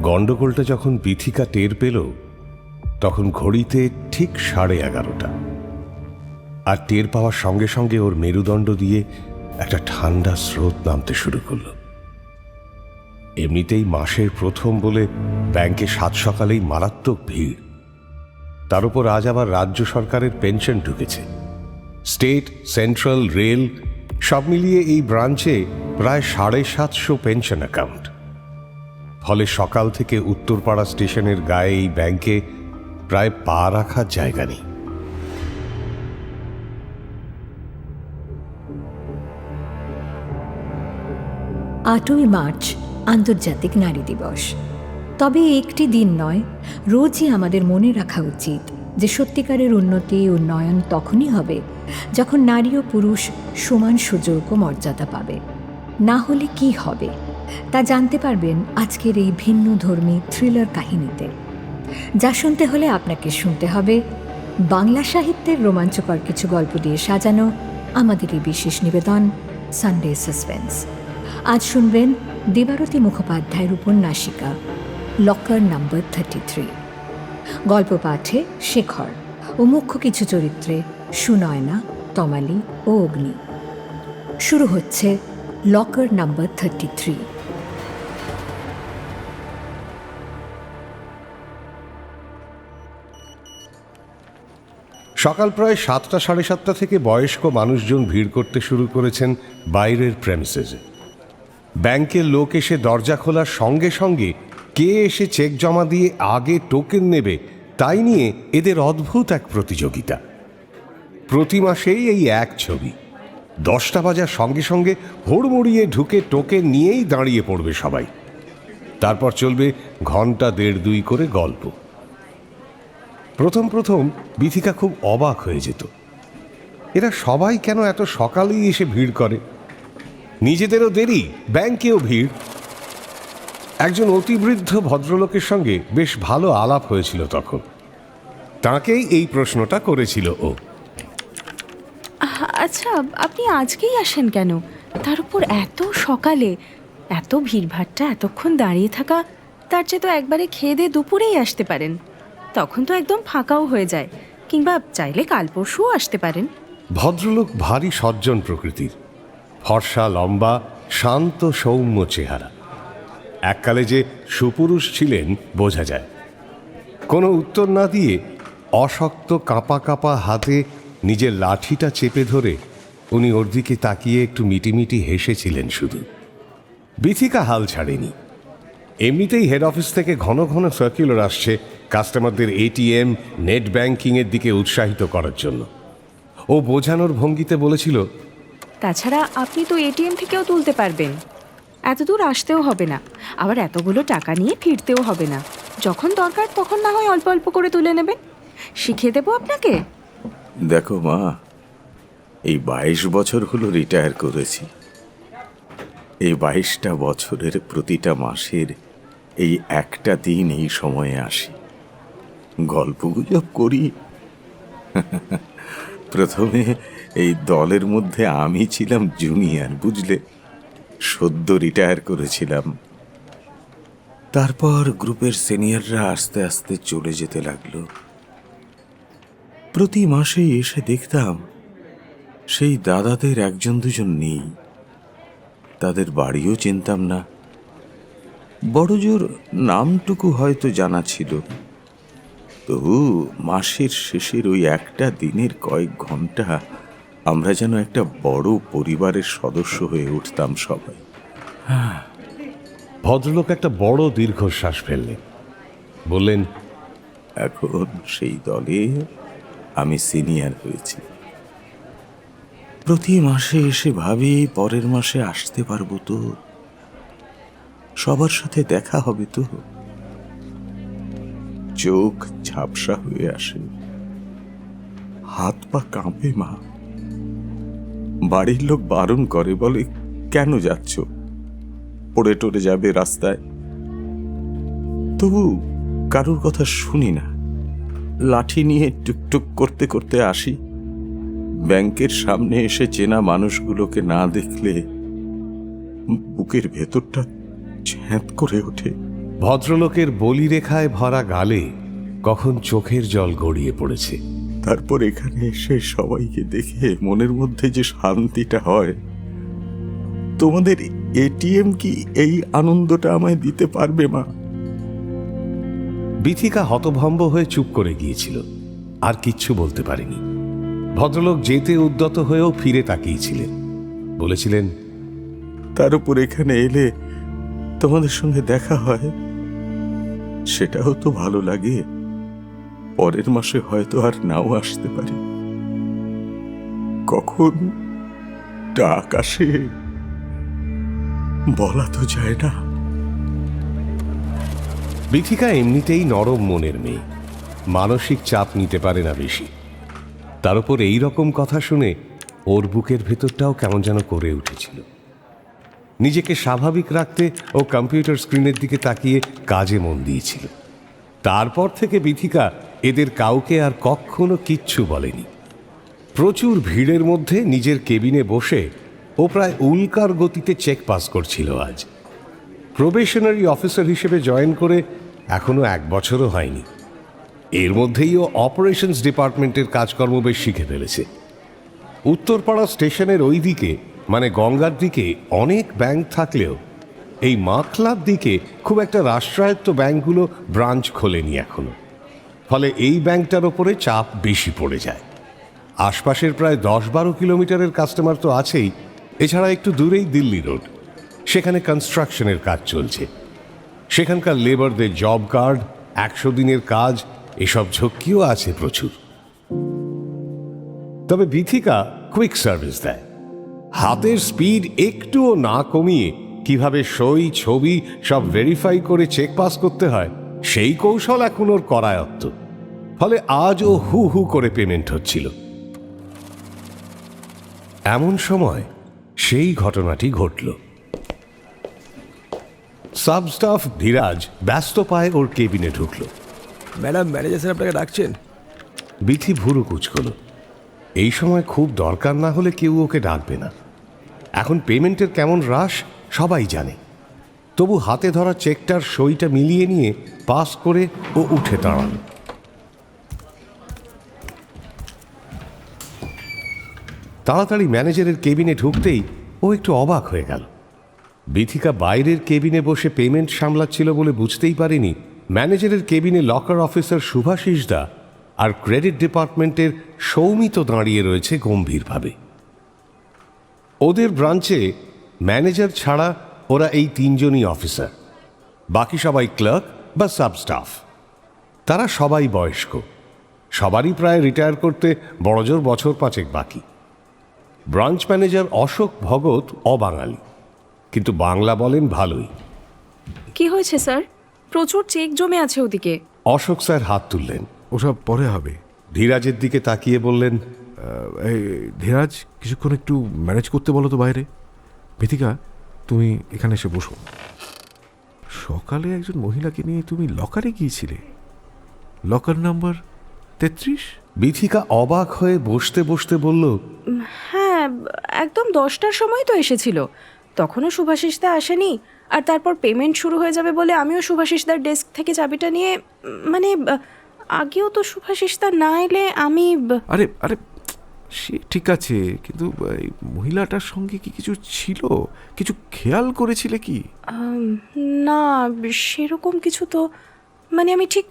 গন্ডগোলটা যখন বিথিকা টের পেল, তখন ঘড়িতে ঠিক 11:30। আর টের পাওয়ার সঙ্গে সঙ্গে ওর মেরুদণ্ড দিয়ে একটা ঠান্ডা স্রোত নামতে শুরু করল। এমনিতেই মাসের প্রথম বলে ব্যাংকে সাত সকালেই মারাত্মক ভিড়। তার উপর আজ আবার রাজ্য সরকারের পেনশন ঢুকেছে। স্টেট, সেন্ট্রাল, রেল সব মিলিয়ে এই ব্রাঞ্চে প্রায় 750 পেনশন অ্যাকাউন্ট। ফলে সকাল থেকে উত্তরপাড়া স্টেশনের গায়ে এই ব্যাংকে প্রায় পা রাখার জায়গা নেই। 8ই মার্চ আন্তর্জাতিক নারী দিবস। তবে একটি দিন নয়, রোজই আমাদের মনে রাখা উচিত যে সত্যিকারের উন্নয়ন তখনই হবে যখন নারী ও পুরুষ সমান সুযোগ ও মর্যাদা পাবে। না হলে কি হবে তা জানতে পারবেন আজকের এই ভিন্ন ধর্মী থ্রিলার কাহিনীতে। যা শুনতে হলে আপনাকে শুনতে হবে বাংলা সাহিত্যের রোমাঞ্চকর কিছু গল্প দিয়ে সাজানো আমাদের এই বিশেষ নিবেদন সানডে সাসপেন্স। আজ শুনবেন দেবারতী মুখোপাধ্যায়ের উপন্যাসিকা লকার নাম্বার 33। গল্প পাঠে শেখর ও মুখ্য কিছু চরিত্রে সুনয়না, তমালি ও অগ্নি। শুরু হচ্ছে লকার নাম্বার 33। সকাল প্রায় 7টা, 7:30 থেকে বয়স্ক মানুষজন ভিড় করতে শুরু করেছেন বাইরের প্রেমিসেসে। ব্যাংকের লোক এসে দরজা খোলার সঙ্গে সঙ্গে কে এসে চেক জমা দিয়ে আগে টোকেন নেবে তাই নিয়ে এদের অদ্ভুত এক প্রতিযোগিতা। প্রতি মাসেই এই এক ছবি। 10টা বাজার সঙ্গে সঙ্গে হুড়মুড়িয়ে ঢুকে টোকেন নিয়েই দাঁড়িয়ে পড়বে সবাই। তারপর চলবে ঘন্টা 1.5-2 করে গল্প। প্রথম প্রথম বিথিকা খুব অবাক হয়ে যেত। এরা সবাই কেন এত সকালেই এসে ভিড় করে? নিজেদেরও দেরি, ব্যাংকেও ভিড়। একজন অতিবৃদ্ধ ভদ্রলোকের সঙ্গে বেশ ভালো আলাপ হয়েছিল তখন। তাঁকেই এই প্রশ্নটা করেছিল ও। আচ্ছা, আপনি আজকেই আসেন কেন? তার উপর এত সকালে, এত ভিড়ভাট্টা, এতক্ষণ দাঁড়িয়ে থাকা, তার চেয়ে তো একবারে খেয়ে দিয়ে দুপুরেই আসতে পারেন। তখন তো একদম ফাঁকাও হয়ে যায়। কিংবা চাইলে কাল পরশুও আসতে পারেন। ভদ্রলোক ভারী সজ্জন প্রকৃতির, ফর্সা, লম্বা, শান্ত, সৌম্য চেহারা। এককালে যে সুপুরুষ ছিলেন বোঝা যায়। কোনো উত্তর না দিয়ে অশক্ত কাঁপা কাঁপা হাতে নিজের লাঠিটা চেপে ধরে উনি ওর দিকে তাকিয়ে একটু মিটিমিটি হেসেছিলেন শুধু। বিথিকা হাল ছাড়েনি। এমনিতেই হেড অফিস থেকে ঘন ঘন সার্কুলার আসছে কাস্টমারদের এটিএম, নেট ব্যাংকিংয়ের দিকে উৎসাহিত করার জন্য। ও বোঝানোর ভঙ্গিতে বলেছিল, তাছাড়া আপনি তো এটিএম থেকেও তুলতে পারবেন। এত দূর আসতেও হবে না, আবার এতগুলো টাকা নিয়ে ফিরতেও হবে না। যখন দরকার তখন না হয় অল্প অল্প করে তুলে নেবেন। শিখিয়ে দেবো আপনাকে। দেখো মা, এই 22 বছর হলো রিটায়ার করেছি। এই 22টা বছরের প্রতিটা মাসের এই একটা দিন এই সময়ে আসি, গল্পগুজব করি। প্রথমে এই দলের মধ্যে আমি ছিলাম জুনিয়র, বুঝলে, সদ্য রিটায়ার করেছিলাম। তারপর গ্রুপের সিনিয়ররা আস্তে আস্তে চলে যেতে লাগলো। প্রতি মাসে এসে দেখতাম সেই দাদাদের একজন দুজন নেই। তাদের বাড়িও চিনতাম না, বড়জোর নামটুকু হয়তো জানা ছিল। তবু মাসের শেষের ওই একটা দিনের কয়েক ঘন্টা আমরা যেন একটা বড় পরিবারের সদস্য হয়ে উঠতাম সবাই। ভদ্রলোক একটা বড় দীর্ঘশ্বাস ফেললেন, বললেন, এখন সেই দলে আমি সিনিয়র হয়েছি। প্রতি মাসে এসে ভাবি পরের মাসে আসতে পারবো তো, সবার সাথে দেখা হবে তো। চোখ ঝাপসা হয়ে আসে, হাত পা কাঁপে মা। বাড়ির লোক বারণ করে, বলে কেন যাচ্ছ, পড়ে টরে যাবে রাস্তায়। তবু কারোর কথা শুনি না। লাঠি নিয়ে টুকটুক করতে করতে আসি। ব্যাংকের সামনে এসে চেনা মানুষগুলোকে না দেখলে বুকের ভেতরটা ছ্যাঁত করে ওঠে। ভদ্রলোকের বলিরেখায় ভরা গালে কখন চোখের জল গড়িয়ে পড়েছে। তারপর এখানে এসে সবাইকে দেখে মনের মধ্যে যে শান্তিটা হয়, তোমাদের এটিএম কি এই আনন্দটা আমায় দিতে পারবে মা? বিথিকা হতভম্ব হয়ে চুপ করে গিয়েছিল, আর কিচ্ছু বলতে পারেনি। ভদ্রলোক যেতে উদ্যত হয়েও ফিরে তাকিয়েছিলেন, বলেছিলেন, তার উপর এখানে এলে তোমাদের সঙ্গে দেখা হয়, সেটাও তো ভালো লাগে। পরের মাসে হয়তো আর নাও আসতে পারি, কখন ডাক আসে বলা তো যায় না। বিথিকা এমনিতেই নরম মনের মেয়ে, মানসিক চাপ নিতে পারে না বেশি। তার উপর এই রকম কথা শুনে ওর বুকের ভেতরটাও কেমন যেন করে উঠেছিল। নিজেকে স্বাভাবিক রাখতে ও কম্পিউটার স্ক্রিনের দিকে তাকিয়ে কাজে মন দিয়েছিল। তারপর থেকে বিথিকা এদের কাউকে আর কখনো কিচ্ছু বলেনি। প্রচুর ভিড়ের মধ্যে নিজের কেবিনে বসে ও প্রায় উল্কার গতিতে চেক পাস করছিল আজ। প্রবেশনারি অফিসার হিসেবে জয়েন করে এখনো 1 বছরও হয়নি। এর মধ্যেই ও অপারেশনস ডিপার্টমেন্টের কাজকর্ম বেশ শিখে ফেলেছে। উত্তরপাড়া স্টেশনের ওই দিকে, মানে গঙ্গার দিকে অনেক ব্যাংক থাকলেও এই মাখলার দিকে খুব একটা রাষ্ট্রায়ত্ত ব্যাংকগুলো ব্রাঞ্চ খোলেনি এখনো। ফলে এই ব্যাংকটার ওপরে চাপ বেশি পড়ে যায়। আশপাশের প্রায় 10-12 কিলোমিটারের কাস্টমার তো আছেই, এছাড়া একটু দূরেই দিল্লি রোড, সেখানে কনস্ট্রাকশনের কাজ চলছে। সেখানকার লেবারদের জব কার্ড, 100 দিনের কাজ, এসব ঝক্কিও আছে প্রচুর। তবে বিথিকা কুইক সার্ভিস দেয়। হাতের স্পিড একটুও না কমিয়ে কিভাবে সই ছবি সব ভেরিফাই করে চেক পাস করতে হয় সেই কৌশল এখন ওর করায়ত্ত। ফলে আজ ও হু হু করে পেমেন্ট হচ্ছিল। এমন সময় সেই ঘটনাটি ঘটল। সাব স্টাফ ধীরাজ ব্যস্ত পায়ে ওর কেবিনে ঢুকল। ম্যাডাম, ম্যানেজার স্যার আপনাকে ডাকছেন। বিথি ভুরু কুচকল। এই সময় খুব দরকার না হলে কেউ ওকে ডাকবে না। এখন পেমেন্টের কেমন রাশ সবাই জানে। তবু হাতে ধরা চেকটার সইটা মিলিয়ে নিয়ে পাস করে ও উঠে দাঁড়াল। তাড়াতাড়ি ম্যানেজারের কেবিনে ঢুকতেই ও একটু অবাক হয়ে গেল। বিথিকা বাইরের কেবিনে বসে পেমেন্ট সামলাচ্ছিল বলে বুঝতেই পারেনি ম্যানেজারের কেবিনে লকার অফিসার শুভাশিস দা আর ক্রেডিট ডিপার্টমেন্টের সৌমিত দাঁড়িয়ে রয়েছে গম্ভীরভাবে। ওদের ব্রাঞ্চে ম্যানেজার ছাড়া ওরা এই 3 জনই অফিসার, বাকি সবাই ক্লার্ক বা সাব স্টাফ। তারা সবাই বয়স্ক, সবারই প্রায় রিটায়ার করতে বড়জোর বছর 5 বাকি। ব্রাঞ্চ ম্যানেজার অশোক ভগত অবাঙালি, কিন্তু বাংলা বলেন ভালোই। কি হয়েছে স্যার? প্রচুর চেক জমে আছে ওদিকে। অশোক স্যার হাত তুললেন, ওসব পরে হবে। ধীরাজের দিকে তাকিয়ে বললেন, এই ধীরাজ, কিছুক্ষণ একটু ম্যানেজ করতে বলো তো বাইরে। বিথিকা, তুমি এখানে এসে বসো। সকালে একজন মহিলাকে নিয়ে তুমি লকারে গিয়েছিলে, লকার নাম্বার 33। বিথিকা অবাক হয়ে বসতে বসতে বলল, হ্যাঁ, একদম 10টার সময় তো এসেছিল। তখনও শুভাশিসদা আসেনি। আর তারপর পেমেন্ট শুরু হয়ে যাবে বলে আমিও শুভাশিসদার ডেস্ক থেকে চাবিটা নিয়ে, মানে আগেও তো শুভাশিসদা না এলে আমি আরে আরে সে ঠিক আছে, কিন্তু এই মহিলাটার সঙ্গে কি কিছু ছিল? কিছু খেয়াল করেছিলে কি? না, সেরকম কিছু তো, মানে আমি ঠিক।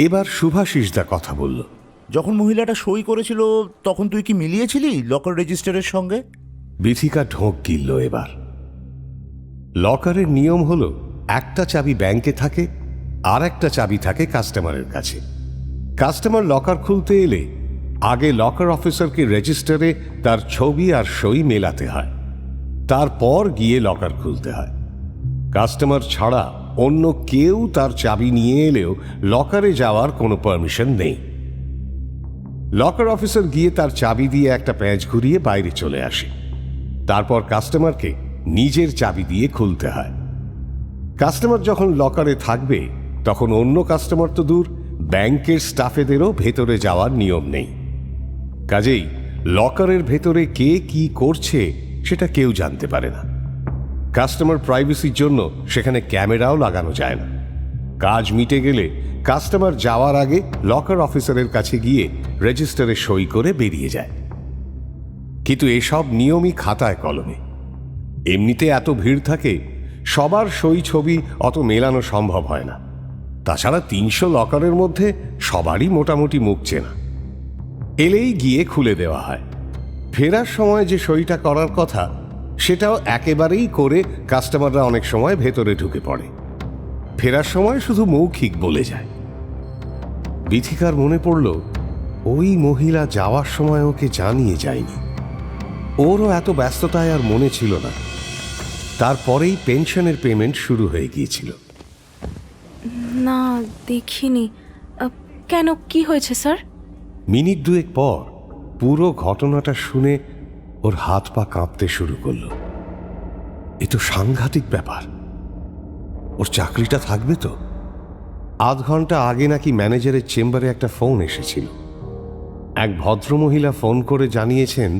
এবার শুভাশিস দা কথা বলল, যখন মহিলাটা সই করেছিল তখন তুই কি মিলিয়েছিলি লকার রেজিস্টারের সঙ্গে? বিথিকা ঢোক গিলল এবার। লকারের নিয়ম হলো একটা চাবি ব্যাংকে থাকে, আর একটা চাবি থাকে কাস্টমারের কাছে। কাস্টমার লকার খুলতে এলে আগে লকার অফিসারকে রেজিস্টারে তার ছবি আর সই মেলাতে হয়, তারপর গিয়ে লকার খুলতে হয়। কাস্টমার ছাড়া অন্য কেউ তার চাবি নিয়ে এলেও লকারে যাওয়ার কোনো পারমিশন নেই। লকার অফিসার গিয়ে তার চাবি দিয়ে একটা প্যাঁচ ঘুরিয়ে বাইরে চলে আসে। তারপর কাস্টমারকে নিজের চাবি দিয়ে খুলতে হয়। কাস্টমার যখন লকারে থাকবে তখন অন্য কাস্টমার তো দূর, ব্যাংকের স্টাফেদেরও ভেতরে যাওয়ার নিয়ম নেই। কাজেই লকারের ভেতরে কে কি করছে সেটা কেউ জানতে পারে না। কাস্টমার প্রাইভেসির জন্য সেখানে ক্যামেরাও লাগানো যায় না। কাজ মিটে গেলে কাস্টমার যাওয়ার আগে লকার অফিসারের কাছে গিয়ে রেজিস্টারে সই করে বেরিয়ে যায়। কিন্তু এসব নিয়মই খাতায় কলমে। এমনিতে এত ভিড় থাকে, সবার সই ছবি অত মেলানো সম্ভব হয় না। তাছাড়া 300 লকারের মধ্যে সবারই মোটামুটি মুখ চেনা। এলেই গিয়ে খুলে দেওয়া হয়। ফেরার সময় যে সইটা করার কথা সেটাও একেবারেই করে কাস্টমাররা অনেক সময় ভেতরে ঢুকে পড়ে। ফেরার সময় শুধু মৌখিক বলে যায়। বিথিকার মনে পড়ল ওই মহিলা যাওয়ার সময় ওকে জানিয়ে যায়নি। ওরও এত ব্যস্ততায় আর মনে ছিল না। তারপরেই পেনশনের পেমেন্ট শুরু হয়ে গিয়েছিল। না, দেখিনি। কেন, কি হয়েছে স্যার? মিনিট দুয়েক পর পুরো ঘটনাটা শুনে ওর হাত পা কাঁপতে শুরু করলো। এ তো সাংঘাতিক ব্যাপার। ওর চাকরিটা থাকবে তো? আধ ঘন্টা আগে নাকি ম্যানেজারের চেম্বারে একটা ফোন এসেছিল। এক ভদ্রমহিলা ফোন করে জানিয়েছেন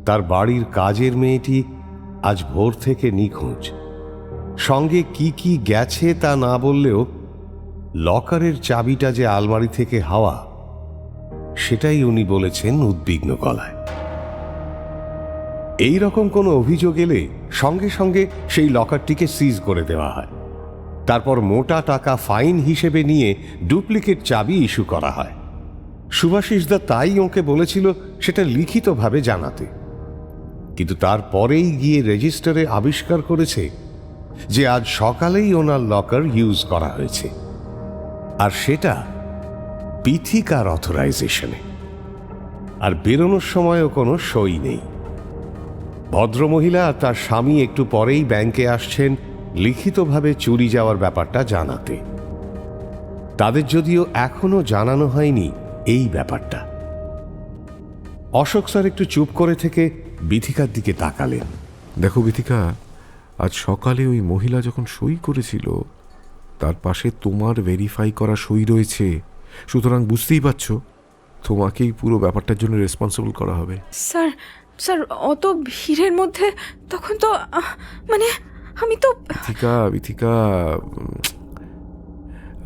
তার বাড়ির কাজের মেয়েটি আজ ভোর থেকে নিখোঁজ। সঙ্গে কি কি গেছে তা না বললেও লকারের চাবিটা যে আলমারি থেকে হাওয়া, সেটাই উনি বলেছেন উদ্বিগ্ন গলায়। এই রকম কোনো অভিযোগ এলে সঙ্গে সঙ্গে সেই লকারটিকে সিজ করে দেওয়া হয়। তারপর মোটা টাকা ফাইন হিসেবে নিয়ে ডুপ্লিকেট চাবি ইস্যু করা হয়। সুভাষিসদা তাই ওকে বলেছিল সেটা লিখিতভাবে জানাতে। কিন্তু তারপরেই গিয়ে রেজিস্টারে আবিষ্কার করেছে যে আজ সকালেই ওনার লকার ইউজ করা হয়েছে, আর সেটা বিথিকার অথরাইজেশনে। আর বেরোনোর সময়ও কোনো সই নেই। ভদ্রমহিলা আর তার স্বামী একটু পরেই ব্যাংকে আসছেন লিখিতভাবে চুরি যাওয়ার ব্যাপারটা জানাতে। তাদের যদিও এখনো জানানো হয়নি এই ব্যাপারটা। অশোক স্যার একটু চুপ করে থেকে বিথিকার দিকে তাকালেন। দেখো বিথিকা, আজ সকালে ওই মহিলা যখন সই করেছিল তার পাশে তোমার ভেরিফাই করা সই রয়েছে। সুতরাং বুঝতেই পারছো তোমাকেই পুরো ব্যাপারটার জন্য রেসপন্সিবল করা হবে। স্যার স্যার অত ভিড়ের মধ্যে তখন তো মানে আমি তো। বিথিকা,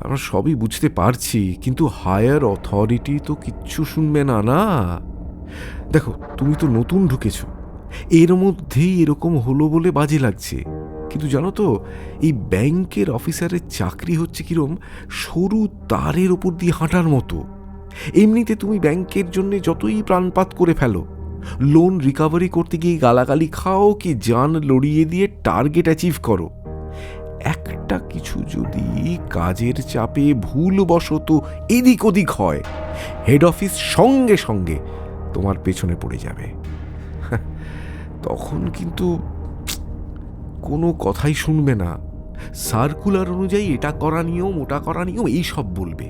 আমরা সবই বুঝতে পারছি, কিন্তু হায়ার অথরিটি তো কিচ্ছু শুনবে না। না দেখো, তুমি তো নতুন ঢুকেছ, এর মধ্যেই এরকম হলো বলে বাজে লাগছে। কিন্তু জানো তো, এই ব্যাংকের অফিসারের চাকরি হচ্ছে কিরম সরু তারের ওপর দিয়ে হাঁটার মতো। এমনিতে তুমি ব্যাংকের জন্য যতই প্রাণপাত করে ফেলো, লোন রিকভারি করতে গিয়ে গালাগালি খাও কি জান লড়িয়ে দিয়ে টার্গেট অ্যাচিভ করো, একটা কিছু যদি কাজের চাপে ভুলবশত এদিক ওদিক হয়, হেড অফিস সঙ্গে সঙ্গে তোমার পেছনে পড়ে যাবে। তখন কিন্তু কোনো কথাই শুনবে না। সার্কুলার অনুযায়ী এটা করা নিয়ম, ওটা করা নিয়ম, এই সব বলবে।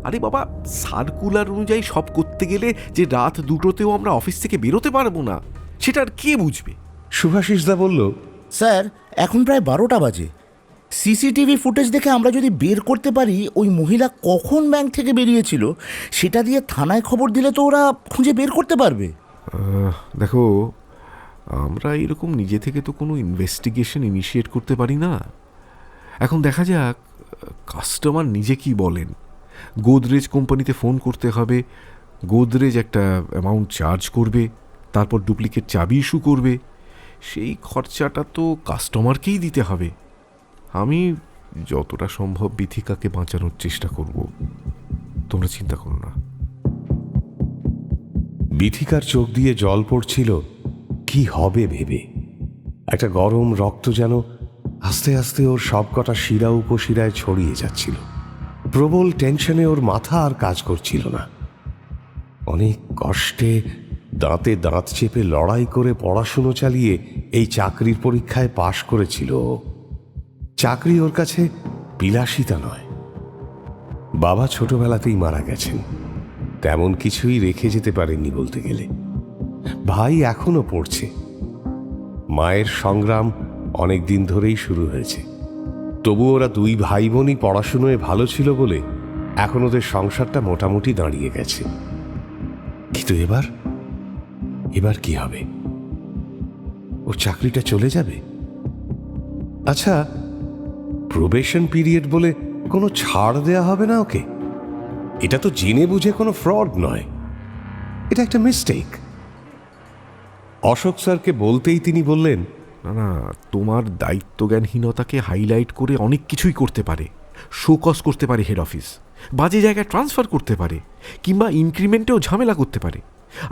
আরে বাবা, সার্কুলার অনুযায়ী সব করতে গেলে যে রাত 2টোতেও আমরা অফিস থেকে বেরোতে পারবো না, সেটা আর কে বুঝবে? সুভাষিসদা বলল, স্যার এখন প্রায় 12টা বাজে। সিসিটিভি ফুটেজ দেখে আমরা যদি বের করতে পারি ওই মহিলা কখন ব্যাংক থেকে বেরিয়েছিল, সেটা দিয়ে থানায় খবর দিলে তো ওরা খুঁজে বের করতে পারবে। দেখো, আমরা এরকম নিজে থেকে তো কোনো ইনভেস্টিগেশন ইনিশিয়েট করতে পারি না। এখন দেখা যাক কাস্টমার নিজে কি বলেন। গোদরেজ কোম্পানিতে ফোন করতে হবে, গোদরেজ একটা অ্যামাউন্ট চার্জ করবে, তারপর ডুপ্লিকেট চাবি ইস্যু করবে। সেই খরচাটা তো কাস্টমারকেই দিতে হবে। আমি যতটা সম্ভব বিথিকাকে বাঁচানোর চেষ্টা করব, তোমরা চিন্তা করো না। বিথিকার চোখ দিয়ে জল পড়ছিল কি হবে ভেবে। একটা গরম রক্ত যেন আস্তে আস্তে ওর সবকটা শিরা উপশিরায় ছড়িয়ে যাচ্ছিল। প্রবল টেনশনে ওর মাথা আর কাজ করছিল না। অনেক কষ্টে দাঁতে দাঁত চেপে লড়াই করে পড়াশুনো চালিয়ে এই চাকরির পরীক্ষায় পাশ করেছিল। চাকরি ওর কাছে বিলাসিতা নয়। বাবা ছোটবেলাতেই মারা গেছেন, তেমন কিছুই রেখে যেতে পারেননি বলতে গেলে। ভাই এখনো পড়ছে। মায়ের সংগ্রাম অনেক দিন ধরেই শুরু হয়েছে। তবু ওরা 2 ভাই বোনই পড়াশুনোয় ভালো ছিল বলে এখন ওদের সংসারটা মোটামুটি দাঁড়িয়ে গেছে। কিন্তু এবার কি হবে? ওর চাকরিটা চলে যাবে? আচ্ছা, প্রবেশন পিরিয়ড বলে কোনো ছাড় দেয়া হবে না ওকে? এটা তো জেনে বুঝে কোনো ফ্রড নয়, এটা একটা মিস্টেক। অশোক স্যারকে বলতেই তিনি বললেন, না না, তোমার দায়িত্বজ্ঞানহীনতাকে হাইলাইট করে অনেক কিছুই করতে পারে। শোকজ করতে পারে হেড অফিস, বাজে জায়গায় ট্রান্সফার করতে পারে, কিংবা ইনক্রিমেন্টেও ঝামেলা করতে পারে,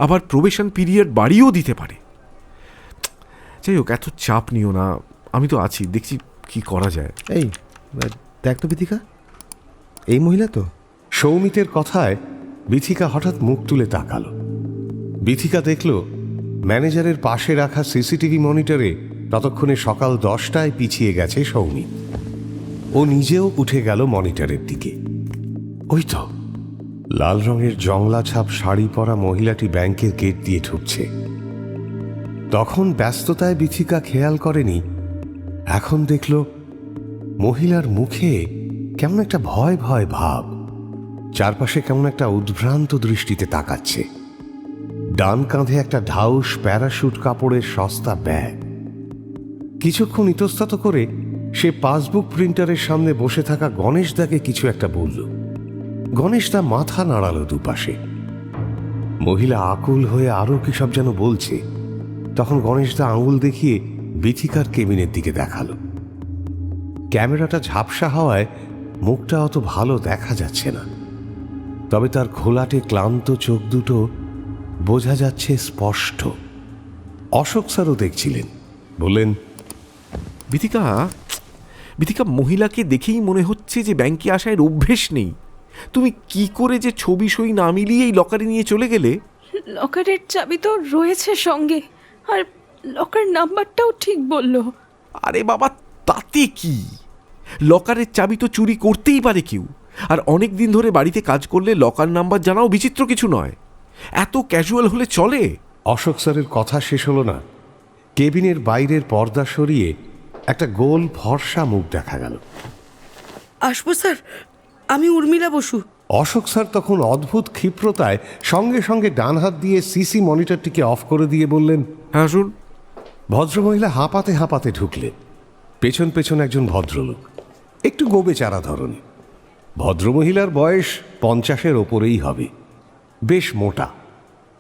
আবার প্রবেশন পিরিয়ড বাড়িয়েও দিতে পারে। যাই হোক, এত চাপ নিও না, আমি তো আছি, দেখছি কি করা যায়। এই দেখ তো বিথিকা, এই মহিলা তো। সৌমিতের কথায় বিথিকা হঠাৎ মুখ তুলে তাকালো। বিথিকা দেখল ম্যানেজারের পাশে রাখা সিসিটিভি মনিটরে ততক্ষণে সকাল 10টায় পিছিয়ে গেছে সৌমিত। ও নিজেও উঠে গেল মনিটরের দিকে। ওই তো লাল রঙের জংলা ছাপ শাড়ি পরা মহিলাটি ব্যাংকের গেট দিয়ে ঢুকছে। তখন ব্যস্ততায় বিথিকা খেয়াল করেনি, এখন দেখল মহিলার মুখে কেমন একটা ভয় ভয় ভাব, চারপাশে কেমন একটা উদ্ভ্রান্ত দৃষ্টিতে তাকাচ্ছে। ডান কাঁধে একটা ঢাউস প্যারাশুট কাপড়ের সস্তা ব্যাগ। কিছুক্ষণ ইতস্তত করে সে পাসবুক প্রিন্টারের সামনে বসে থাকা গণেশদাকে কিছু একটা বলল। গণেশদা মাথা নাড়ালো দুপাশে। মহিলা আকুল হয়ে আরো কি সব যেন বলছে। তখন গণেশদা আঙুল দেখিয়ে বিথিকার কেবিনের দিকে দেখালো। ক্যামেরাটা ঝাপসা হওয়ায় মুখটা অত ভালো দেখা যাচ্ছে না, তবে তার ঘোলাটে ক্লান্ত চোখ দুটো বোঝা যাচ্ছে স্পষ্ট। অশোক স্যারও দেখছিলেন, বললেন, বিথিকা, বিথিকা, মহিলাকে দেখেই মনে হচ্ছে যে ব্যাংকে আসার অভ্যেস নেই। তুমি কি করে যে ছবি সই না মিলিয়ে এই লকারে নিয়ে চলে গেলে? লকারের চাবি তো রয়েছে সঙ্গে, আর লকার নাম্বারটাও ঠিক বললো। আরে বাবা, তাতে কি? লকারের চাবি তো চুরি করতেই পারে কেউ, আর অনেক দিন ধরে বাড়িতে কাজ করলে লকার নাম্বার জানাও বিচিত্র কিছু নয়। এত ক্যাজুয়াল হলে চলে? অশোক স্যারের কথা শেষ হলো না। কেবিনের বাইরের পর্দা সরিয়ে একটা গোল ফর্সা মুখ দেখা গেল। আসবো স্যার, আমি উর্মিলা বসু। অশোক স্যার তখন অদ্ভুত ক্ষিপ্রতায় সঙ্গে সঙ্গে ডান হাত দিয়ে সিসি মনিটরটিকে অফ করে দিয়ে বললেন, হ্যাঁ শুন। ভদ্রমহিলা হাঁপাতে হাঁপাতে ঢুকলেন। পেছন পেছন একজন ভদ্রলোক, একটু গোবে চারা ধরনের। ভদ্রমহিলার বয়স 50-এর ওপরেই হবে, বেশ মোটা,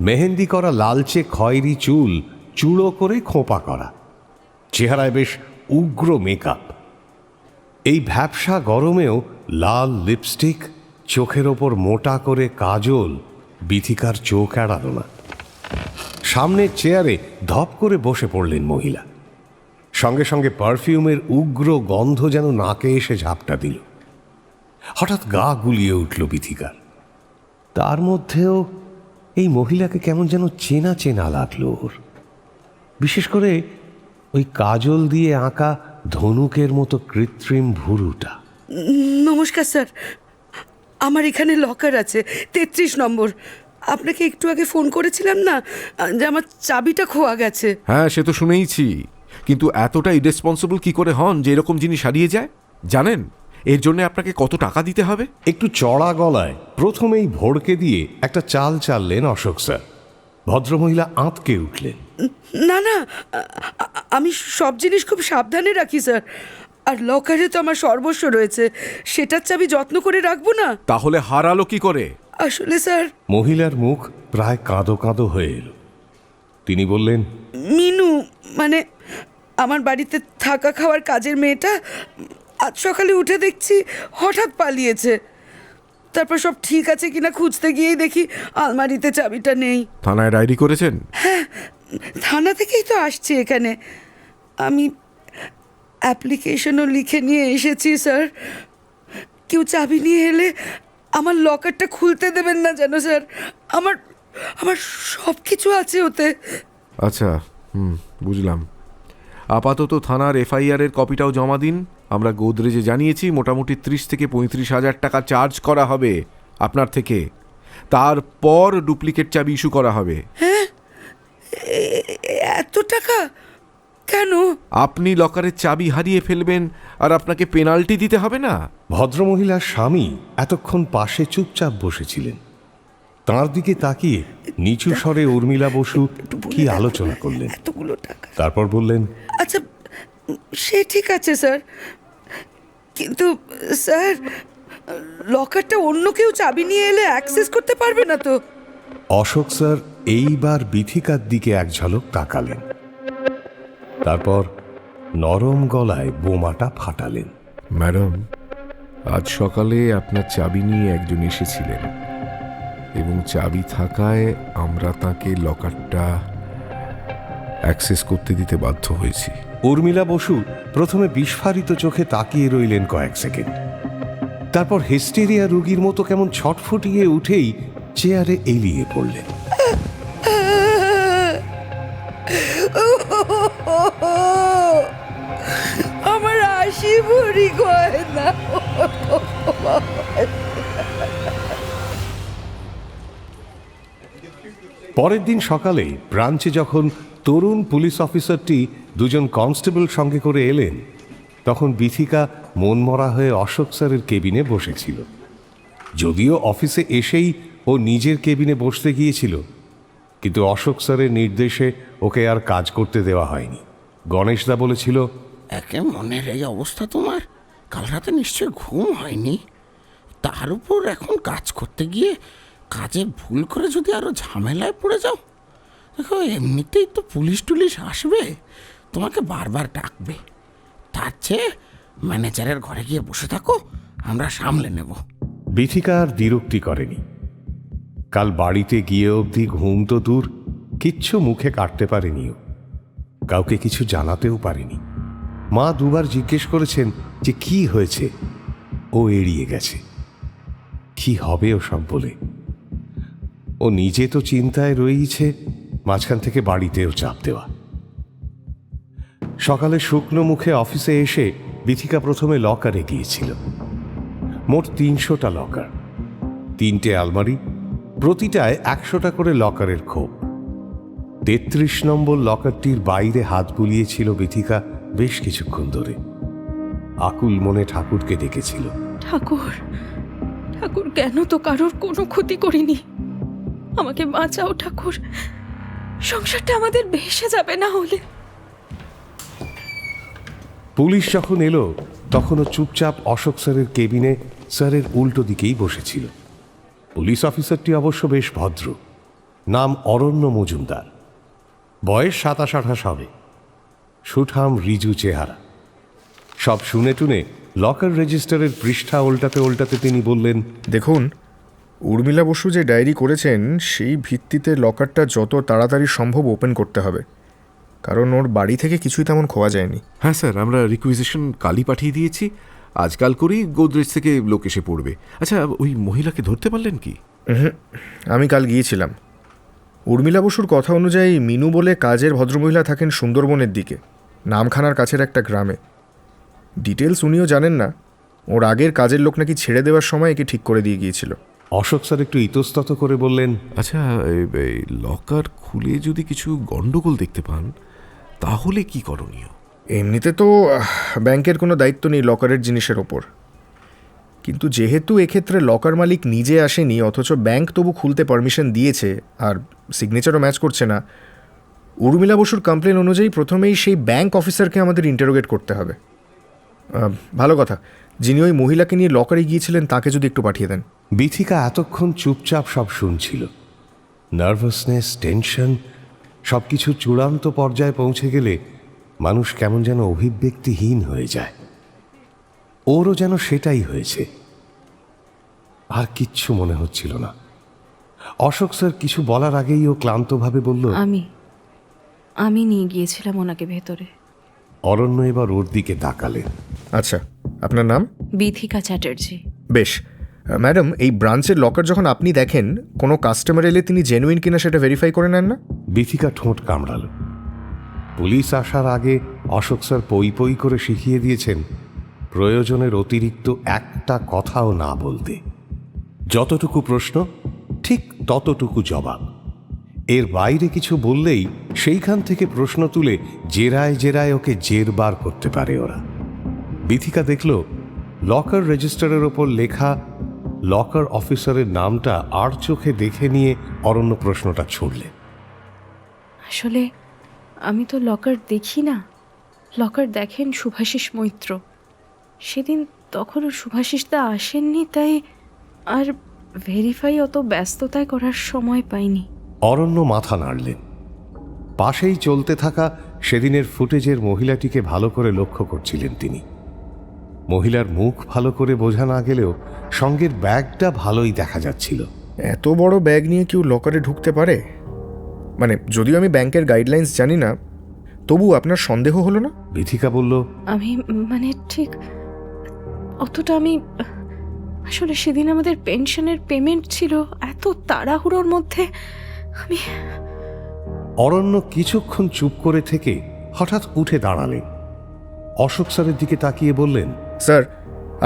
মেহেন্দি করা লালচে খয়েরি চুল চূড়ো করে খোঁপা করা, চেহারায় বেশ উগ্র মেকআপ। এই ভ্যাপসা গরমেও লাল লিপস্টিক, চোখের ওপর মোটা করে কাজল বিথিকার চোখ এড়ালো না। সামনের চেয়ারে ধপ করে বসে পড়লেন মহিলা। সঙ্গে সঙ্গে পারফিউমের উগ্র গন্ধ যেন নাকে এসে ঝাপটা দিল। হঠাৎ গা গুলিয়ে উঠল বিথিকার। তার মধ্যেও এই মহিলাকে কেমন যেন চেনা চেনা লাগলো ওর, বিশেষ করে ওই কাজল দিয়ে আঁকা ধনুকের মতো কৃত্রিম ভুরুটা। নমস্কার স্যার, আমার এখানে লকার আছে 33 নম্বর। আপনাকে একটু আগে ফোন করেছিলাম না যে আমার চাবিটা খোয়া গেছে। হ্যাঁ, সে তো শুনেইছি, কিন্তু এতটা ইরেসপন্সিবল কি করে হন যে এরকম জিনিস হারিয়ে যায়? জানেন এর জন্য আপনাকে কত টাকা দিতে হবে? একটু চড়া গলায় প্রথমেই ভড়কে দিয়ে একটা চাল চাললেন অশোক স্যার। ভদ্রমহিলা আঁতকে উঠলেন। না না, আমি সব জিনিস খুব সাবধানে রাখি স্যার, আর লকারে তো আমার সর্বস্ব রয়েছে, সেটার চাবি যত্ন করে রাখবো না। তাহলে হারালো কি করে? আসলে স্যার, মহিলার মুখ প্রায় কাঁদো কাঁদো হয়ে এলো। তিনি বললেন, মিনু, মানে আমার বাড়িতে থাকা খাওয়ার কাজের মেয়েটা, আজ সকালে উঠে দেখছি হঠাৎ পালিয়েছে। তারপর সব ঠিক আছে কিনা খুঁজতে গিয়েই দেখি আলমারিতে চাবিটা নেই। থানায় ডায়েরি করেছেন? থানা থেকেই তো আসছে এখানে। আমি অ্যাপ্লিকেশনও লিখে নিয়ে এসেছি স্যার। কেউ চাবি নিয়ে এলে আমার লকারটা খুলতে দেবেন না যেন স্যার। আমার আমার সব কিছু আছে ওতে। আচ্ছা, বুঝলাম। আপাতত থানার এফআইআর এর কপিটাও জমা দিন। আমরা গোদরেজে জানিয়েছি মোটামুটি 30 থেকে 35,000 টাকা চার্জ করা হবে আপনার থেকে। তারপর ডুপ্লিকেট চাবি ইস্যু করা হবে। এত টাকা কেন? আপনি লকারের চাবি হারিয়ে ফেলবেন আর আপনাকে পেনাল্টি দিতে হবে না? ভদ্রমহিলার স্বামী এতক্ষণ পাশে চুপচাপ বসেছিলেন। তাঁর দিকে তাকিয়ে নিচু স্বরে উর্মিলা বসু কি আলোচনা করলেন। এতগুলো টাকা। তারপর বললেন, আচ্ছা, সে ঠিক আছে স্যার, কিন্তু স্যার, লকারটা অন্য কেউ চাবি নিয়ে এলে অ্যাক্সেস করতে পারবে না তো? অশোক স্যার এইবার বিথিকার দিকে এক ঝলক তাকালেন, তারপর নরম গলায় বোমাটা ফাটালেন। ম্যাডাম, আজ সকালে আপনার চাবি নিয়ে একজন এসেছিলেন এবং চাবি থাকায় আমরা তাকে লকারটা অ্যাক্সেস করতে দিতে বাধ্য হয়েছি। উর্মিলা বসু প্রথমে বিস্ফারিত চোখে তাকিয়ে রইলেন কয়েক সেকেন্ড, তারপর হিস্টেরিয়া রোগীর মতো কেমন ছটফটিয়ে উঠেই চেয়ারে এলিয়ে পড়লেন। আমার হাসি ভরি গয়না। পরের দিন সকালে ব্রাঞ্চে যখন তরুণ পুলিশ অফিসারটি দুজন কনস্টেবল সঙ্গে করে এলেন, তখন বিথিকা মনমরা হয়ে অশোক স্যারের কেবিনে বসেছিল। যদিও অফিসে এসেই ও নিজের কেবিনে বসতে গিয়েছিল, কিন্তু অশোক স্যারের নির্দেশে ওকে আর কাজ করতে দেওয়া হয়নি। গণেশদা বলেছিল, একে মনের এই অবস্থা তোমার, কাল রাতে নিশ্চয় ঘুম হয়নি, তার উপর এখন কাজ করতে গিয়ে কাজে ভুল করে যদি আরো ঝামেলায় পড়ে যাও। দেখো, এমনিতেই তো পুলিশ টুলিশ আসবে, তোমাকে বারবার ডাকবে, তার চেয়ে ম্যানেজারের ঘরে গিয়ে বসে থাকো, আমরা সামলে নেব। বিথিকা আর বিরক্তি করেনি। কাল বাড়িতে গিয়ে অবধি ঘুম তো দূর, কিচ্ছু মুখে কাটতে পারেনিও, কাউকে কিছু জানাতেও পারেনি। মা দুবার জিজ্ঞেস করেছেন যে কি হয়েছে, ও এড়িয়ে গেছে। কি হবে ও সব বলে? ও নিজে তো চিন্তায় রয়েছে, মাঝখান থেকে বাড়িতেও চাপ দেওয়া। সকালে শুকনো মুখে অফিসে এসে বিথিকা প্রথমে লকারে গিয়েছিল। মোট 300টা লকার, 3টে আলমারি, প্রতিটায় 100টা করে লকারের খোপ। 33 নম্বর লকারটির বাইরে হাত বুলিয়েছিল বিথিকা বেশ কিছুক্ষণ ধরে। আকুল মনে ঠাকুরকে ডেকেছিল। ঠাকুর, ঠাকুর, কেন তো কারোর কোনো ক্ষতি করিনি, আমাকে বাঁচাও ঠাকুর, সংসারটা আমাদের ভেসে যাবে না হলে। পুলিশ যখন এলো তখনও চুপচাপ অশোক স্যারের কেবিনে স্যারের উল্টো দিকেই বসেছিল। পুলিশ অফিসারটি অবশ্য বেশ ভদ্র, নাম অরণ্য মজুমদার, বয়স 27-28 হবে, সুঠাম রিজু চেহারা। সব শুনে টুনে লকার রেজিস্টারের পৃষ্ঠা উল্টাতে উল্টাতে তিনি বললেন, দেখুন, উর্মিলা বসু যে ডায়েরি করেছেন সেই ভিত্তিতে লকারটা যত তাড়াতাড়ি সম্ভব ওপেন করতে হবে, কারণ ওর বাড়ি থেকে কিছুই তেমন খোয়া যায়নি। হ্যাঁ স্যার, আমরা রিকুইজিশন কালই পাঠিয়ে দিয়েছি, আজকাল করেই গোদরেজ থেকে লোক এসে পড়বে। আচ্ছা, ওই মহিলাকে ধরতে পারলেন কি? আমি কাল গিয়েছিলাম। উর্মিলা বসুর কথা অনুযায়ী মিনু বলে কাজের ভদ্রমহিলা থাকেন সুন্দরবনের দিকে, নামখানার কাছের একটা গ্রামে। ডিটেলস উনিও জানেন না, ওর আগের কাজের লোক নাকি ছেড়ে দেওয়ার সময় একে ঠিক করে দিয়ে গিয়েছিল। অশোক স্যার একটু ইতস্তত করে বললেন, আচ্ছা, এই লকার খুলে যদি কিছু গন্ডগোল দেখতে পান তাহলে কি করণীয়? এমনিতে তো ব্যাংকের কোনো দায়িত্ব নেই লকারের জিনিসের ওপর, কিন্তু যেহেতু এক্ষেত্রে লকার মালিক নিজে আসেনি অথচ ব্যাংক তবু খুলতে পারমিশন দিয়েছে আর সিগনেচারও ম্যাচ করছে না, উর্মিলা বসুর কমপ্লেন অনুযায়ী প্রথমেই সেই ব্যাংক অফিসারকে আমাদের ইন্টারোগেট করতে হবে। ভালো কথা, যিনি ওই মহিলাকে নিয়ে লকারে গিয়েছিলেন তাকে যদি একটু পাঠিয়ে দেন। বিথিকা এতক্ষণ চুপচাপ সব শুনছিল। নার্ভাসনেস, টেনশন সব কিছু চূড়ান্ত পর্যায়ে পৌঁছে গেলে মানুষ কেমন যেন অভিব্যক্তিহীন হয়ে যায়। ওরও যেন সেটাই হয়েছে, আর কিচ্ছু মনে হচ্ছিল না। অশোক স্যার কিছু বলার আগেই ও ক্লান্তভাবে বলল, আমি নিয়ে গিয়েছিলাম ওনাকে ভেতরে। অরণ্য এবার ওর দিকে তাকালেন। আচ্ছা, আপনার নাম? বিথিকা চ্যাটার্জি। বেশ। ম্যাডাম, এই ব্রাঞ্চের লকার যখন আপনি দেখেন, কোনো কাস্টমার এলে তিনি জেনুইন কিনা সেটা ভেরিফাই করে নেন না? বিথিকা ঠোঁট কামড়াল। পুলিশ আসার আগে অশোক স্যার পই পই করে শিখিয়ে দিয়েছেন প্রয়োজনের অতিরিক্ত একটা কথাও না বলতে। যতটুকু প্রশ্ন ঠিক ততটুকু জবাব, এর বাইরে কিছু বললেই সেইখান থেকে প্রশ্ন তুলে জেরায় জেরায় ওকে জেরবার করতে পারে ওরা। বিথিকা দেখল লকার রেজিস্টারের ওপর লেখা লকার অফিসারের নামটা আর চোখে দেখে নিয়ে অরণ্য প্রশ্নটা ছুড়লেন। আসলে আমি তো লকার দেখি না, লকার দেখেন শুভাশিস মৈত্র। সেদিন তখনও শুভাশিসদা আসেননি, তাই আর ভেরিফাই অত ব্যস্ততায় করার সময় পাইনি। অরণ্য মাথা নাড়লেন। পাশেই চলতে থাকা সেদিনের ফুটেজের মহিলাটিকে ভালো করে লক্ষ্য করছিলেন তিনি। মহিলার মুখ ভালো করে বোঝা না গেলেও সঙ্গের ব্যাগটা ভালোই দেখা যাচ্ছিল। এত বড় ব্যাগ নিয়ে কেউ লকারে ঢুকতে পারে? মানে যদিও আমি ব্যাংকের গাইডলাইন্স জানি না, তবু আপনার সন্দেহ হলো না? বিথিকা বলল, আমি মানে ঠিক অতটা আমি আসলে সেদিন আমাদের পেনশনের পেমেন্ট ছিল, এত তাড়াহুড়োর মধ্যে আমি। অরণ্য কিছুক্ষণ চুপ করে থেকে হঠাৎ উঠে দাঁড়ালেন। অশোক স্যারের দিকে তাকিয়ে বললেন, স্যার,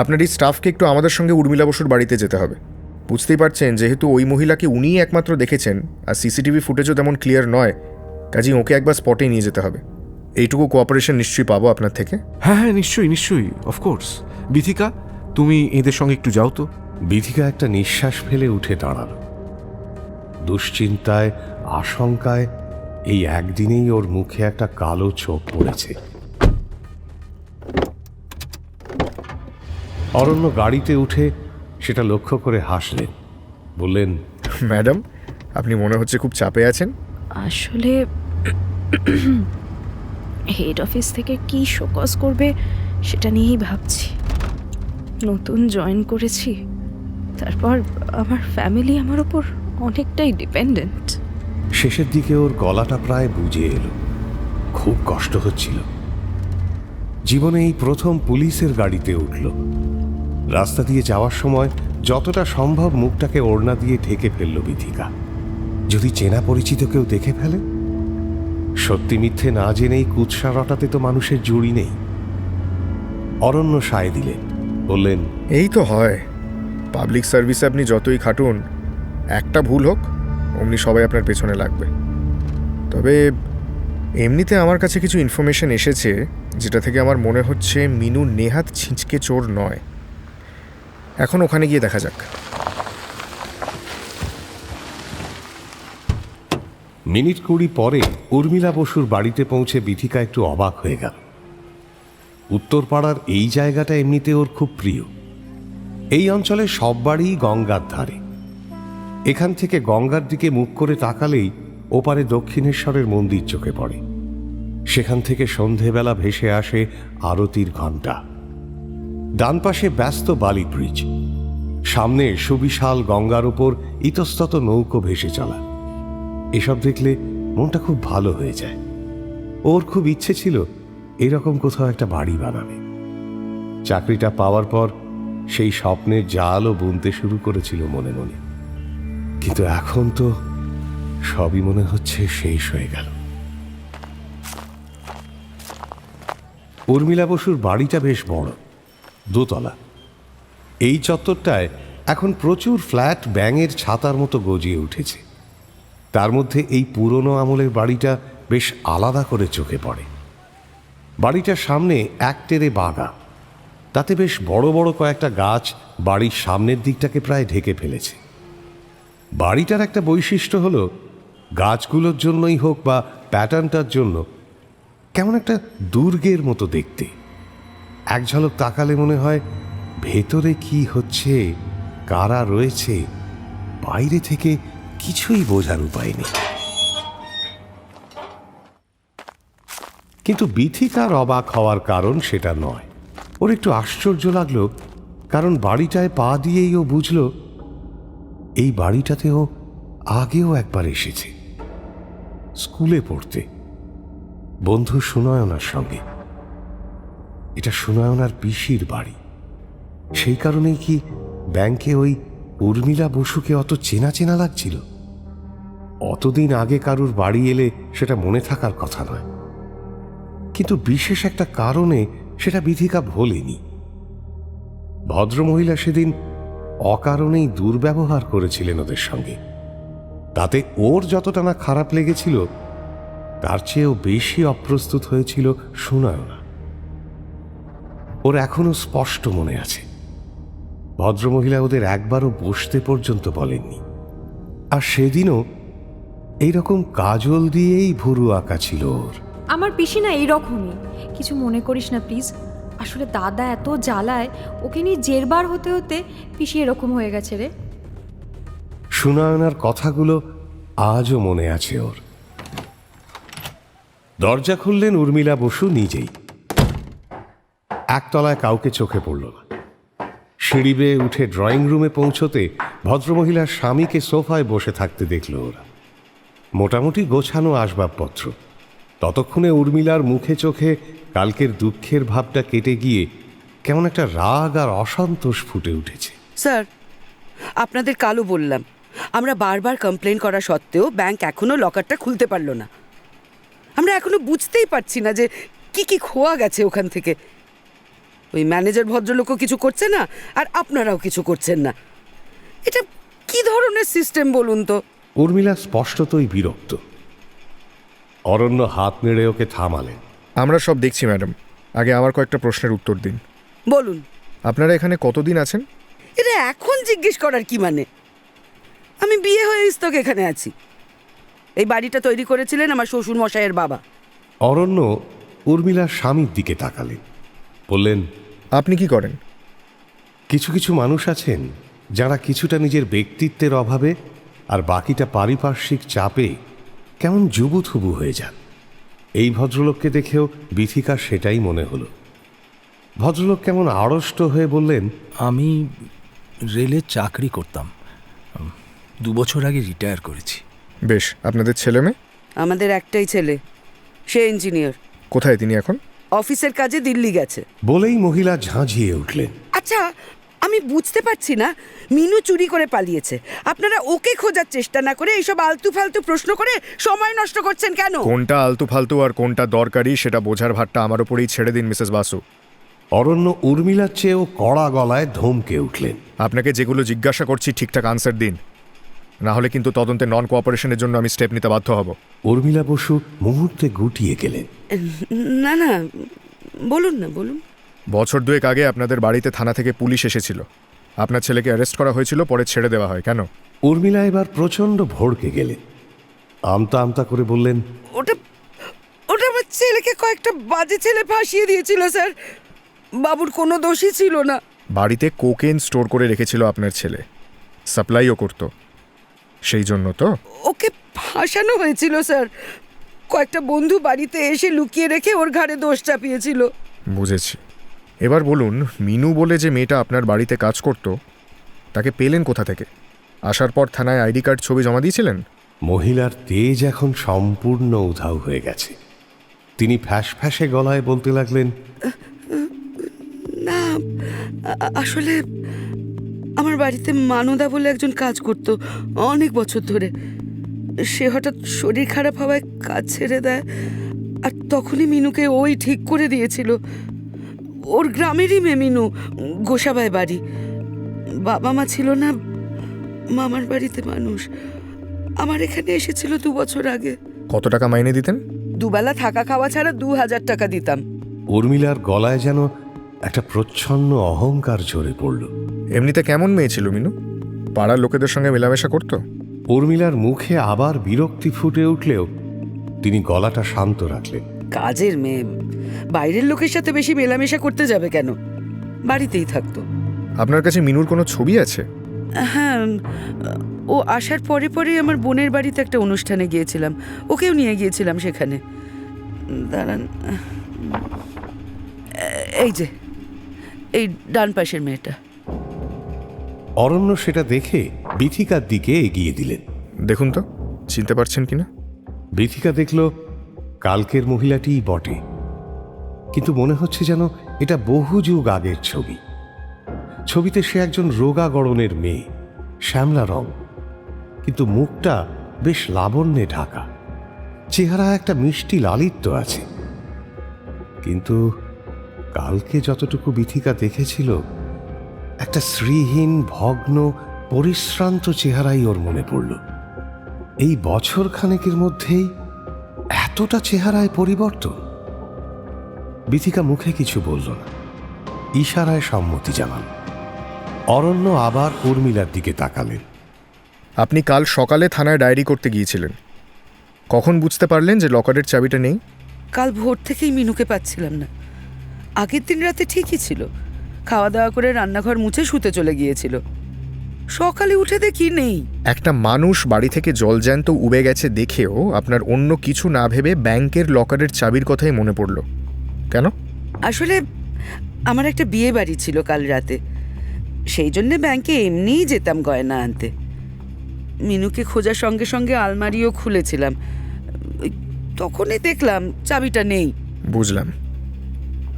আপনার এই স্টাফকে একটু আমাদের সঙ্গে উর্মিলা বসুর বাড়িতে যেতে হবে। বুঝতেই পারছেন, যেহেতু ওই মহিলাকে উনিই একমাত্র দেখেছেন আর সিসিটিভি ফুটেজও তেমন ক্লিয়ার নয়, কাজেই ওকে একবার স্পটে নিয়ে যেতে হবে। এইটুকু কোঅপারেশন নিশ্চয়ই পাবো আপনার থেকে। হ্যাঁ হ্যাঁ, নিশ্চয়ই নিশ্চয়ই, অফকোর্স। বিথিকা, তুমি এদের সঙ্গে একটু যাও তো। বিথিকা একটা নিঃশ্বাস ফেলে উঠে দাঁড়াল। দুশ্চিন্তায়, আশঙ্কায় এই একদিনেই ওর মুখে একটা কালো ছোপ পড়েছে। অরণ্য গাড়িতে উঠে সেটা লক্ষ্য করে হাসলেন, বললেন, ম্যাডাম, আপনি মনে হচ্ছে খুব চাপে আছেন। আসলে হেড অফিস থেকে কি শোকজ করবে সেটা নিয়েই ভাবছি। নতুন জয়েন করেছি, তারপর আমার ফ্যামিলি আমার ওপর অনেকটাই ডিপেন্ডেন্ট। শেষের দিকে ওর গলাটা প্রায় বুঝে এলো। খুব কষ্ট হচ্ছিল। জীবনে এই প্রথম পুলিশের গাড়িতে উঠল। রাস্তা দিয়ে যাওয়ার সময় যতটা সম্ভব মুখটাকে ওড়না দিয়ে ঢেকে ফেলল বিথিকা। যদি চেনা পরিচিত কেউ দেখে ফেলে? সত্যি মিথ্যে না জেনেই কুৎসা রটাতে তো মানুষের জুড়ি নেই। অরণ্য সায় দিলেন, বললেন, এই তো হয়, পাবলিক সার্ভিসে আপনি যতই খাটুন, একটা ভুল হোক অমনি সবাই আপনার পেছনে লাগবে। তবে এমনিতে আমার কাছে কিছু ইনফরমেশন এসেছে, যেটা থেকে আমার মনে হচ্ছে মিনু নেহাত ছিঁচকে চোর নয়। এখন ওখানে গিয়ে দেখা যাক। মিনিট 20 পরে উর্মিলা বসুর বাড়িতে পৌঁছে বিথিকা একটু অবাক হয়ে গেল। উত্তরপাড়ার এই জায়গাটা এমনিতে ওর খুব প্রিয়। এই অঞ্চলে সব বাড়িই গঙ্গার ধারে। এখান থেকে গঙ্গার দিকে মুখ করে তাকালেই ওপারে দক্ষিণেশ্বরের মন্দির চোখে পড়ে। সেখান থেকে সন্ধেবেলা ভেসে আসে আরতির ঘণ্টা। ডান পাশে ব্যস্ত বালি ব্রিজ, সামনে সুবিশাল গঙ্গার উপর ইতস্তত নৌকো ভেসে চলা। এসব দেখলে মনটা খুব ভালো হয়ে যায়। ওর খুব ইচ্ছে ছিল এরকম কোথাও একটা বাড়ি বানাবে। চাকরিটা পাওয়ার পর সেই স্বপ্নের জালও বুনতে শুরু করেছিল মনে মনে। কিন্তু এখন তো সবই মনে হচ্ছে শেষ হয়ে গেল। উর্মিলা বসুর বাড়িটা বেশ বড়, দোতলা। এই চত্বরটায় এখন প্রচুর ফ্ল্যাট ব্যাঙের ছাতার মতো গজিয়ে উঠেছে। তার মধ্যে এই পুরনো আমলের বাড়িটা বেশ আলাদা করে চোখে পড়ে। বাড়িটার সামনে একটেরে বাগা, তাতে বেশ বড় বড় কয়েকটা গাছ বাড়ির সামনের দিকটাকে প্রায় ঢেকে ফেলেছে। বাড়িটার একটা বৈশিষ্ট্য হলো, গাছগুলোর জন্যই হোক বা প্যাটার্নটার জন্য, কেমন একটা দুর্গের মতো দেখতে। এক ঝলক তাকালে মনে হয় ভেতরে কি হচ্ছে, কারা রয়েছে, বাইরে থেকে কিছুই বোঝার উপায় নেই। কিন্তু বিথিকার অবাক হওয়ার কারণ সেটা নয়। ওর একটু আশ্চর্য লাগলো, কারণ বাড়িটায় পা দিয়েই ও বুঝল এই বাড়িটাতেও আগেও একবার এসেছে, স্কুলে পড়তে, বন্ধু সুনয়নার সঙ্গে। এটা সুনয়নার পিসির বাড়ি। সেই কারণেই কি ব্যাংকে ওই উর্মিলা বসুকে অত চেনা চেনা লাগছিল? অতদিন আগে কারুর বাড়ি এলে সেটা মনে থাকার কথা নয়, কিন্তু বিশেষ একটা কারণে সেটা বিথিকা ভোলেনি। ভদ্রমহিলা সেদিন অকারণেই দুর্ব্যবহার করেছিলেন ওদের সঙ্গে। তাতে ওর যতটা না খারাপ লেগেছিল, তার চেয়েও বেশি অপ্রস্তুত হয়েছিল সুনয়না। ওর এখনো স্পষ্ট মনে আছে, ভদ্রমহিলা ওদের একবারও বসতে পর্যন্ত বলেননি। আর সেদিনও এইরকম কাজল দিয়েই ভুরু আঁকা ছিল ওর। আমার পিসি না এইরকমই, কিছু মনে করিস না প্লিজ। আসলে দাদা এত জ্বালায়, ওকে নিয়ে জেরবার হতে হতে পিসি এরকম হয়ে গেছে রে। সুনয়নার কথাগুলো আজও মনে আছে ওর। দরজা খুললেন উর্মিলা বসু নিজেই। একতলায় কাউকে চোখে পড়ল না। সিঁড়ি বেয়ে উঠে ড্রয়িং রুমে পৌঁছতে ভদ্রমহিলার স্বামীকে সোফায় বসে থাকতে দেখল ওরা। মোটামুটি গোছানো আসবাবপত্র। ততক্ষণে উর্মিলার মুখে চোখে কালকের দুঃখের ভাবটা কেটে গিয়ে কেমন একটা রাগ আর অসন্তোষ ফুটে উঠেছে। স্যার, আপনাদের কালও বললাম, আমরা বারবার কমপ্লেন করা সত্ত্বেও ব্যাংক এখনো লকারটা খুলতে পারলো না। আমরা এখনো বুঝতেই পারছি না যে কি কি খোয়া গেছে ওখান থেকে। ওই ম্যানেজার ভদ্রলোকও কিছু করছে না, আর আপনারাও কিছু করছেন না। এটা কি ধরনের সিস্টেম বলুন তো? উর্মিলা স্পষ্টতই বিরক্ত। অরণ্য হাত নেড়ে ওকে থামালেন। আমরা সব দেখছি ম্যাডাম, আগে আমার কয়েকটা প্রশ্নের উত্তর দিন। বলুন। আপনারা এখানে কতদিন আছেন? এটা এখন জিজ্ঞেস করার কি মানে? আমি বিয়ে হয়ে ইস্তক এখানে আছি। এই বাড়িটা তৈরি করেছিলেন আমার শ্বশুর মশাইয়ের বাবা। অরণ্য উর্মিলার স্বামীর দিকে তাকালেন, বললেন, আপনি কি করেন? কিছু কিছু মানুষ আছেন যারা কিছুটা নিজের ব্যক্তিত্বের অভাবে আর বাকিটা পারিপার্শ্বিক চাপে কেমন জুবুথুবু হয়ে যান। এই ভদ্রলোককে দেখেও বিথিকার সেটাই মনে হলো। ভদ্রলোক কেমন আড়ষ্ট হয়ে বললেন, আমি রেলে চাকরি করতাম, 2 বছর আগে রিটায়ার করেছি। বেশ, আপনাদের ছেলে মেয়ে? আমাদের একটাই ছেলে, সে ইঞ্জিনিয়ার। কোথায় তিনি এখন? অফিসের কাজে দিল্লি গেছে। বলেই মহিলা ঝাঁঝিয়ে উঠলেন। আচ্ছা, আমি বুঝতে পারছি না, মিনু চুরি করে পালিয়েছে, আপনারা ওকে খোঁজার চেষ্টা না করে এইসব আলতু ফালতু প্রশ্ন করে সময় নষ্ট করছেন কেন? কোনটা আলতু ফালতু আর কোনটা দরকারি সেটা বোঝার ভারটা আমার উপরেই ছেড়ে দিন মিসেস বাসু। অরণ্য উর্মিলার চেয়েও কড়া গলায় ধমকে উঠলেন। আপনাকে যেগুলো জিজ্ঞাসা করছি ঠিকঠাক আনসার দিন, না হলে কিন্তু তদন্তে নন কোঅপারেশনের জন্য আমি স্টেপ নিতে বাধ্য হব। উর্মিলা বসু মুহূর্তে গুটিয়ে গেলেন। না না, বলুন না, বলুন। বছর 2 আগে আপনাদের বাড়িতে থানা থেকে পুলিশ এসেছিল। আপনার ছেলেকে অ্যারেস্ট করা হয়েছিল, পরে ছেড়ে দেওয়া হয়, কেন? উর্মিলা এবার প্রচণ্ড ভড়কে গেলেন। আমতা আমতা করে বললেন, ওটা ওটা আমার ছেলেকে কয়েকটা বাজে ছেলে ফাঁসিয়ে দিয়েছিল স্যার। বাবুর কোনো দোষই ছিল না। বাড়িতে কোকেন স্টোর করে রেখেছিল আপনার ছেলে, সাপ্লাইও করতো, সেই জন্য তো ওকে ফাঁসানো হয়েছিল স্যার। কয়েকটা বন্ধু বাড়িতে এসে লুকিয়ে রেখে ওর ঘাড়ে দোষ চাপিয়েছিল। বুঝেছি। এবার বলুন, মিনু বলে যে মেয়েটা আপনার বাড়িতে কাজ করত, তাকে পেলেন কোথা থেকে? আসার পর থানায় আইডি কার্ড ছবি জমা দিয়েছিলেন? মহিলার তেজ এখন সম্পূর্ণ উধাও হয়ে গেছে। তিনি ফ্যাঁস ফ্যাঁসে গলায় বলতে লাগলেন, না, আসলে আমার বাড়িতে মানদা বলে একজন কাজ করত অনেক বছর ধরে। সে হঠাৎ শরীর খারাপ হওয়ায় কাজ ছেড়ে দেয়, আর তখনই মিনুকে ওই ঠিক করে দিয়েছিল। ওর গ্রামেরই মেয়ে মিনু, গোসাবাই বাড়ি। বাবা মা ছিল না, মামার বাড়িতে মানুষ। আমার এখানে এসেছিল 2 বছর আগে। কত টাকা মাইনে দিতেন? দুবেলা থাকা খাওয়া ছাড়া 2000 টাকা দিতাম। উর্মিলার গলায় যেন একটা প্রচ্ছন্ন অহংকার ঝরে পড়ল। এমনিতে কেমন মেয়ে ছিল মিনু? পাড়ার লোকেদের সঙ্গে মেলামেশা করতো? উর্মিলার মুখে আবার বিরক্তি ফুটে উঠলেও তিনি গলাটা শান্ত রাখলেন। কাজের মেয়ে, বাইরের লোকের সাথে বেশি মেলামেশা করতে যাবে কেন? বাড়িতেই থাকতো। আপনার কাছে মিনুর কোনো ছবি আছে? হ্যাঁ, ও আসার পরে পরে আমার বোনের বাড়িতে একটা অনুষ্ঠানে গিয়েছিলাম, ওকেও নিয়ে গিয়েছিলাম সেখানে। দাঁড়ান, এই যে এই ডান পাশের মেয়েটা। অরণ্য সেটা দেখে বিথিকার দিকে এগিয়ে দিলেন। দেখুন তো, চিনতে পারছেন কিনা? বিথিকা দেখল কালকের মহিলাটিই বটে, কিন্তু মনে হচ্ছে যেন এটা বহু যুগ আগের ছবি। ছবিতে সে একজন রোগা গড়নের মেয়ে, শ্যামলা রং, কিন্তু মুখটা বেশ লাবণ্যে ঢাকা। চেহারা একটা মিষ্টি লালিত্য আছে। কিন্তু কালকে যতটুকু বিথিকা দেখেছিল, একটা শ্রীহীন, ভগ্ন, পরিশ্রান্ত চেহারাই ওর মনে পড়ল। এই বছর খানেকের মধ্যেই এতটা চেহারায় পরিবর্তন। বিথিকা মুখে কিছু বলল না, ইশারায় সম্মতি জানান। অরণ্য আবার উর্মিলার দিকে তাকালেন। আপনি কাল সকালে থানায় ডায়েরি করতে গিয়েছিলেন, কখন বুঝতে পারলেন যে লকারের চাবিটা নেই? কাল ভোর থেকেই মিনুকে পাচ্ছিলাম না। আগের দিন রাতে ঠিকই ছিল, খাওয়া দাওয়া করে রান্নাঘর মুছে শুতে চলে গিয়েছিল। সকালে উঠে দেখি নেই। একটা মানুষ বাড়ি থেকে জলজ্যান্ত উবে গেছে দেখেও আপনার অন্য কিছু না ভেবে ব্যাংকের লকারের চাবির কথাই মনে পড়ল কেন? আসলে আমার একটা বিয়ে বাড়ি ছিল কাল রাতে, সেই জন্যে ব্যাংকে এমনিই যেতাম গয়না আনতে। মিনুকে খোঁজার সঙ্গে সঙ্গে আলমারিও খুলেছিলাম, ওই তখনই দেখলাম চাবিটা নেই। বুঝলাম।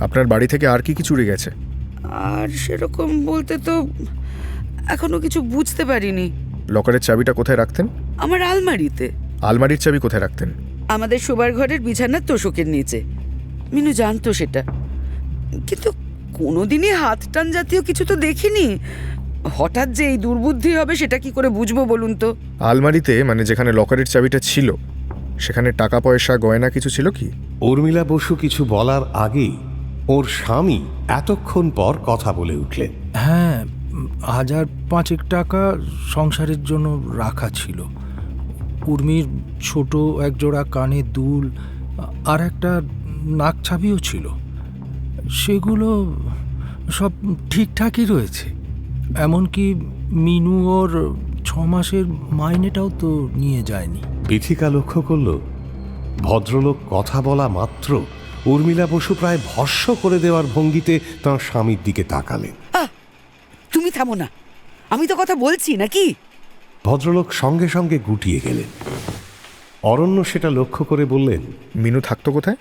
আপনার বাড়ি থেকে আর কি কি চুরি গেছে? আর সেরকম বলতে তো এখনো কিছু বুঝতে পারিনি। লকারের চাবিটা কোথায় রাখতেন? আমার আলমারিতে। আলমারির চাবি কোথায় রাখতেন? আমাদের শোবার ঘরের বিছানার তোষকের নিচে। মিনু জানতো সেটা, কিন্তু কোনোদিনই হাত টান জাতীয় কিছু তো দেখিনি। হঠাৎ যে এই দুর্বুদ্ধি হবে সেটা কি করে বুঝবো বলুন তো? আলমারিতে মানে যেখানে লকারের চাবিটা ছিল সেখানে টাকা পয়সা গয়না কিছু ছিল কি? উর্মিলা বসু কিছু বলার আগেই ওর স্বামী এতক্ষণ পর কথা বলে উঠলেন। হ্যাঁ, 1,500 টাকা সংসারের জন্য রাখা ছিল। উর্মির ছোট একজোড়া কানের দুল আর একটা নাক ছাবিও ছিল। সেগুলো সব ঠিকঠাকই রয়েছে। এমনকি মিনু ওর 6 মাসের মাইনেটাও তো নিয়ে যায়নি। বিথিকা লক্ষ্য করল ভদ্রলোক কথা বলা মাত্র উর্মিলা বসু প্রায় ভস্ম করে দেওয়ার ভঙ্গিতে তাঁর স্বামীর দিকে তাকালেন। তুমি থামো না, আমি তো কথা বলছি নাকি? ভদ্রলোক সঙ্গে সঙ্গে গুটিয়ে গেলেন। অরণ্য সেটা লক্ষ্য করে বললেন, মিনু থাকতো কোথায়?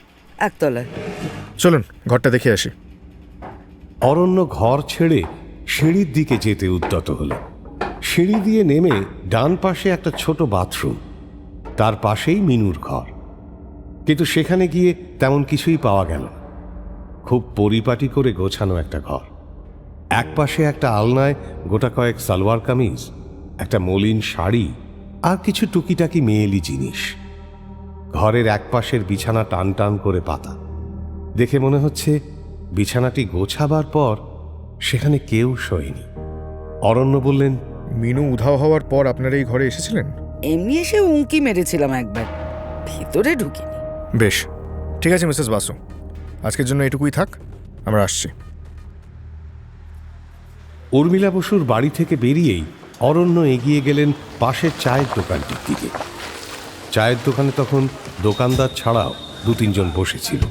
একতলায়। চলুন ঘরটা দেখে আসি। অরণ্য ঘর ছেড়ে সিঁড়ির দিকে যেতে উদ্যত হল। সিঁড়ি দিয়ে নেমে ডান পাশে একটা ছোট বাথরুম, তার পাশেই মিনুর ঘর। কিন্তু সেখানে গিয়ে তেমন কিছুই পাওয়া গেল না। খুব পরিপাটি করে গোছানো একটা ঘর। এক পাশে একটা আলনায় গোটা কয়েক সালোয়ার কামিজ, একটা মলিন শাড়ি আর কিছু টুকিটাকি মেয়েলি জিনিস। ঘরের এক পাশের বিছানা টান টান করে পাতা। দেখে মনে হচ্ছে বিছানাটি গোছাবার পর সেখানে কেউ শোয়নি। অরণ্য বললেন, মিনু উধাও হওয়ার পর আপনারা এই ঘরে এসেছিলেন? এমনি এসে উঁকি মেরেছিলাম একবার, ভিতরে ঢুকিনি। বেশ, ঠিক আছে মিসেস বাসু, আজকের জন্য এটুকুই থাক, আমরা আসছি। উর্মিলা বসুর বাড়ি থেকে বেরিয়েই অরণ্য এগিয়ে গেলেন পাশের চায়ের দোকানটির দিকে। চায়ের দোকানে তখন দোকানদার ছাড়াও 2-3 জন বসেছিল।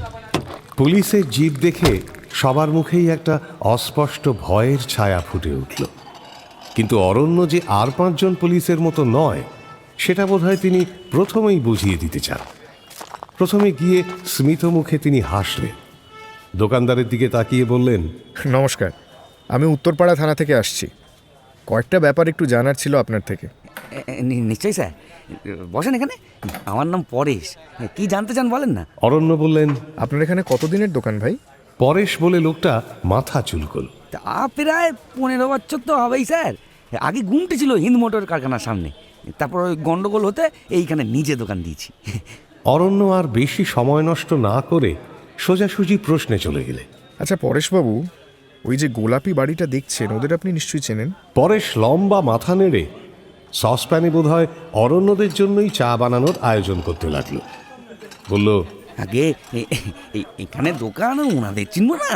পুলিশের জিপ দেখে সবার মুখেই একটা অস্পষ্ট ভয়ের ছায়া ফুটে উঠল। কিন্তু অরণ্য যে আর 5 জন পুলিশের মতো নয় সেটা বোধহয় তিনি প্রথমেই বুঝিয়ে দিতে চান। প্রথমে গিয়ে স্মিত মুখে তিনি হাসলেন, দোকানদারের দিকে তাকিয়ে বললেন, নমস্কার, আমি উত্তরপাড়া থানা থেকে আসছি। কয়েকটা ব্যাপার একটু জানার ছিল আপনার থেকে। নিশ্চয়ই স্যার, বসেন এখানে। আমার নাম পরেশ, কি জানতে চান বলেন না। অরণ্য বললেন, আপনার এখানে কতদিনের দোকান ভাই? পরেশ বলে লোকটা মাথা চুলকল। তা প্রায় 15 বছর তো হবেই স্যার। আগে গুমটি ছিল হিন্দ মোটর কারখানার সামনে, তারপর ওই গন্ডগোল হতে এইখানে নিজে দোকান দিয়েছি। অরণ্য আর বেশি সময় নষ্ট না করে সোজাসুজি প্রশ্নে চলে গেলে, আচ্ছা পরেশবাবু, ওই যে গোলাপি বাড়িটা দেখছেন ওদের আপনি নিশ্চয়ই চেনেন? পরেশ লম্বা মাথা নেড়ে সসপ্যানে বোধহয় অরণ্যদের জন্যই চা বানানোর আয়োজন করতে লাগলো। বলল, আগে এখানে দোকান ওনাদের চিনবো না?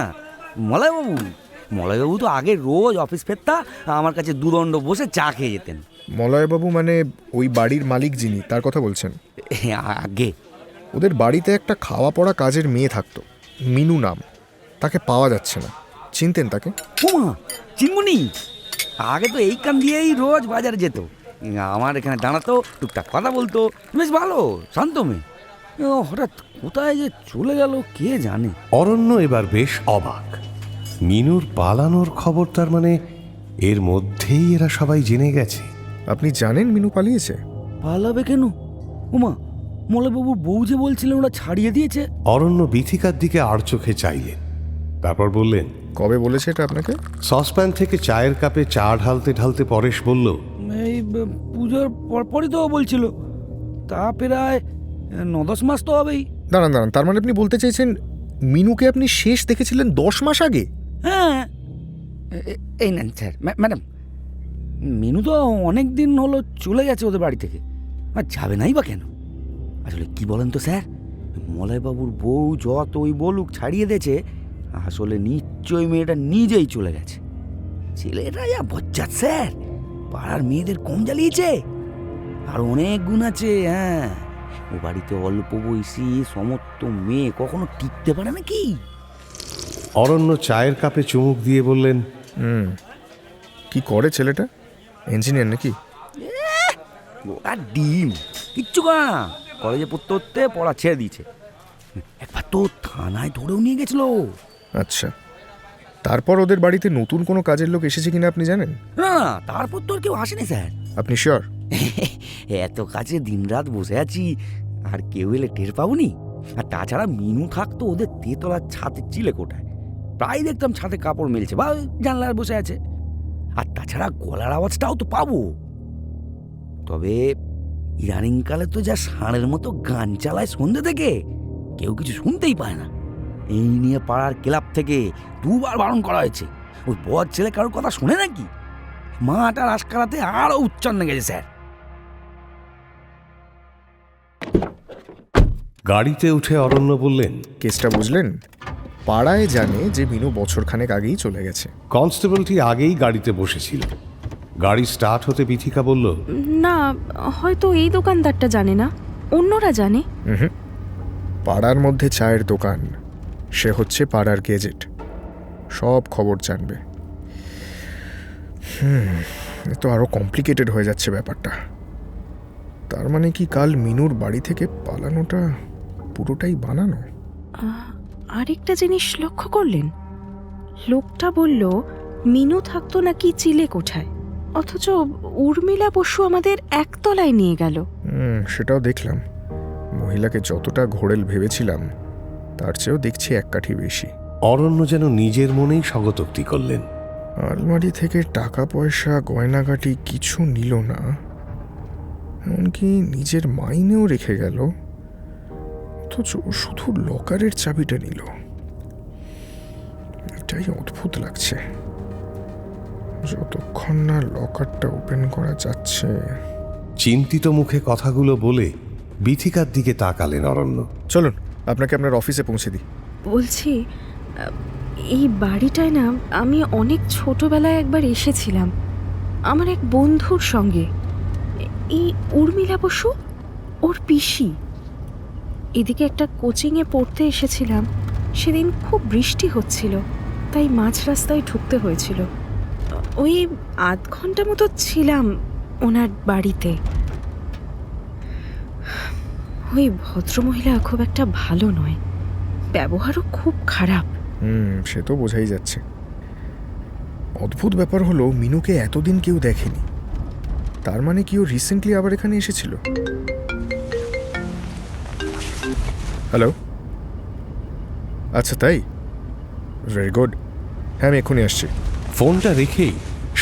মলয়বাবু তো আগে রোজ অফিস ফেরতা আমার কাছে দুদণ্ড বসে চা খেয়ে যেতেন। মলয়বাবু মানে ওই বাড়ির মালিক যিনি, তার কথা বলছেন? আগে ওদের বাড়িতে একটা খাওয়া পড়া কাজের মেয়ে থাকতো, মিনু নাম। তাকে পাওয়া যাচ্ছে না, চিনতেন তাকে? ওমা, চিনবনি। আগে তো এই কান দিয়েই রোজ বাজারে যেত, আমার এখানে দাঁড়াতো, টুকটাক কথা বলতো, বেশ ভালো শান্ত মেয়ে। হঠাৎ কোথায় যে চলে গেল কে জানে। অরণ্য এবার বেশ অবাক। মিনুর পালানোর খবর তার মানে এর মধ্যেই এরা সবাই জেনে গেছে। আপনি জানেন মিনু পালিয়েছে? পালাবে কেন? ওমা, মলয়বাবুর বউ যে বলছিলেন ওরা ছাড়িয়ে দিয়েছে। অরণ্য বিথিকার দিকে আর চোখে চাইলেন, তারপর বললেন, কবে বলেছে এটা আপনাকে? সসপ্যান থেকে চায়ের কাপে চা ঢালতে ঢালতে পরেশ বলল, এই পুজোর পরপরই তো বলছিল, তা প্রায় 9-10 মাস তো হবেই। দাঁড়ান, তার মানে আপনি বলতে চাইছেন মিনুকে আপনি শেষ দেখেছিলেন 10 মাস আগে? হ্যাঁ, এই নেন স্যার। ম্যাডাম, মিনু তো অনেক দিন হলো চলে গেছে ওদের বাড়ি থেকে, আর যাবে নাই বা কেন? আসলে কি বলেন তো স্যার, মলয়বাবুর বউ যতই বলুক ছাড়িয়ে দিয়েছে, আসলে নিশ্চয়ই মেয়েটা নিজেই চলে গেছে। ছেলেটা যা বজ্জাত স্যার, পাড়ার মেয়েদের কম জ্বালিয়েছে। আর অনেক গুণ আছে। হ্যাঁ, ও বাড়িতে অল্প বয়সী সমস্ত মেয়ে কখনো টিকতে পারে নাকি? অরণ্য চায়ের কাপে চুমুক দিয়ে বললেন, কি করে ছেলেটা? ইঞ্জিনিয়ার নাকি? আর ডিম কিচ্ছু করে না, কলেজে পড়তে পড়তে পড়া ছেড়ে দিয়েছে। একবার তো থানায় ধরেও নিয়ে গেছিল। আচ্ছা, তারপর ওদের বাড়িতে নতুন কোনো কাজের লোক এসেছে কিনা আপনি জানেন? না, তারপর তো আর কেউ আসেনি স্যার। আপনি শিওর? এত কাছে দিনরাত বসে আছি, আর কেউ এলে টের পাবনি? আর তাছাড়া মিনু থাকতো ওদের তেতলার ছাদের চিলে কোঠায়, প্রায় দেখতাম ছাদে কাপড় মেলছে বা জানলায় বসে আছে। আর তাছাড়া গলার আওয়াজটাও তো পাবো। তবে ইদানিংকালে তো যা ষাঁড়ের মতো গান চালায় সন্ধ্যে থেকে, কেউ কিছু শুনতেই পায় না। এই নিয়ে পাড়ার ক্লাব থেকে 2 বার বারণ করা হয়েছে। ওই বদ ছেলে কারোর কথা শোনে নাকি? মাটার আশকারাতে আরও উচ্চারণে গেছে স্যার। গাড়িতে উঠে অরণ্য বললেন, কেসটা বুঝলেন? পাড়ায় জানে যে মিনু বছরখানেক আগেই চলে গেছে। কনস্টেবলটি আগেই গাড়িতে বসেছিল। গাড়ি স্টার্ট হতে বিথিকা বলল, না, হয়তো এই দোকানদারটা জানে না, অন্যরা জানে। পাড়ার মধ্যে চায়ের দোকান, সে হচ্ছে পাড়ার গেজেট, সব খবর জানবে। এ তো আরো কমপ্লিকেটেড হয়ে যাচ্ছে ব্যাপারটা। তার মানে কি কাল মিনুর বাড়ি থেকে পালানোটা পুরোটাই বানানো? আরেকটা জিনিস লক্ষ্য করলেন? লোকটা বলল মিনু থাকতো নাকি চিলে কোঠায়, অথচ উর্মিলা বসু আমাদের একতলায় নিয়ে গেল। সেটাও দেখলাম। মহিলাকে যতটা ঘোরেল ভেবেছিলাম তার চেয়েও দেখছি এক কাঠি বেশি। অরণ্য যেন নিজের মনেই স্বগতোক্তি করলেন। আলমারি থেকে টাকা পয়সা গয়নাগাটি কিছু নিল না, এমনকি নিজের মাইনেও রেখে গেল, অথচ শুধু লকারের চাবিটা নিল। এটাই অদ্ভুত লাগছে। যতক্ষণ না লকারটা ওপেন করা যাচ্ছে। চিন্তিত মুখে কথাগুলো বলে বিথিকার দিকে তাকালেন অরণ্য। চলুন আপনাকে আপনার অফিসে পৌঁছে দিই। বলছি, এই বাড়িটায় না আমি অনেক ছোটবেলায় একবার এসেছিলাম আমার এক বন্ধুর সঙ্গে। এই উর্মিলা বসু ওর পিসি। এদিকে একটা কোচিংয়ে পড়তে এসেছিলাম। সেদিন খুব বৃষ্টি হচ্ছিল, তাই মাঝ রাস্তায় ঢুকতে হয়েছিল। ওই আধ ঘন্টা মতো ছিলাম ওনার বাড়িতে। ওই ভদ্রমহিলা খুব একটা ভালো নয়, ব্যবহারও খুব খারাপ। সে তো বোঝাই যাচ্ছে। অদ্ভুত ব্যাপার হলো মিনুকে এতদিন কেউ দেখেনি। তার মানে কি ও রিসেন্টলি আবার এখানে এসেছিল? হ্যালো, আচ্ছা তাই, ভেরি গুড। হ্যাঁ, আমি এক্ষুনি আসছি। ফোনটা রেখেই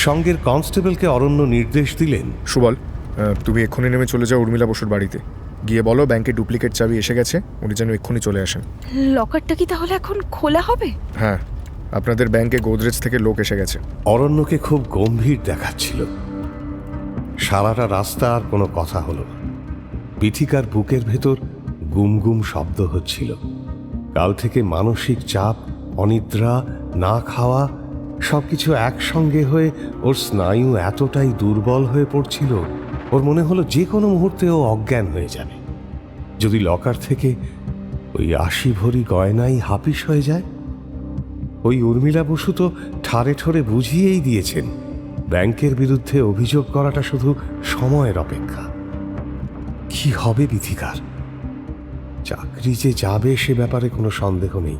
সঙ্গের কনস্টেবলকে অরণ্য নির্দেশ দিলেন, সুবল, তুমি এক্ষুনি নেমে চলে যাও উর্মিলা বসুর বাড়িতে। গিয়ে বলো ব্যাংকে ডুপ্লিকেট চাবি এসে গেছে, উনি যেন এক্ষুনি চলে আসেন। লকারটা কি তাহলে এখন খোলা হবে? হ্যাঁ, আপনাদের ব্যাংকে গোদরেজ থেকে লোক এসে গেছে। অরণ্যকে খুব গম্ভীর দেখাচ্ছিল। সারাটা রাস্তা আর কোনো কথা হলো না। বিথিকার বুকের ভেতর গুমগুম শব্দ হচ্ছিল। কাল থেকে মানসিক চাপ, অনিদ্রা, না খাওয়া সবকিছু একসঙ্গে হয়ে ওর স্নায়ু এতটাই দুর্বল হয়ে পড়ছিল, ওর মনে হলো যে কোনো মুহূর্তে ও অজ্ঞান হয়ে যাবে। যদি লকার থেকে ওই 80 ভরি গয়নাই হাপিস হয়ে যায়। ওই উর্মিলা বসু তো ঠারে ঠোরে বুঝিয়েই দিয়েছেন ব্যাংকের বিরুদ্ধে অভিযোগ করাটা শুধু সময়ের অপেক্ষা। কি হবে বিথিকার? চাকরি যে যাবে সে ব্যাপারে কোনো সন্দেহ নেই,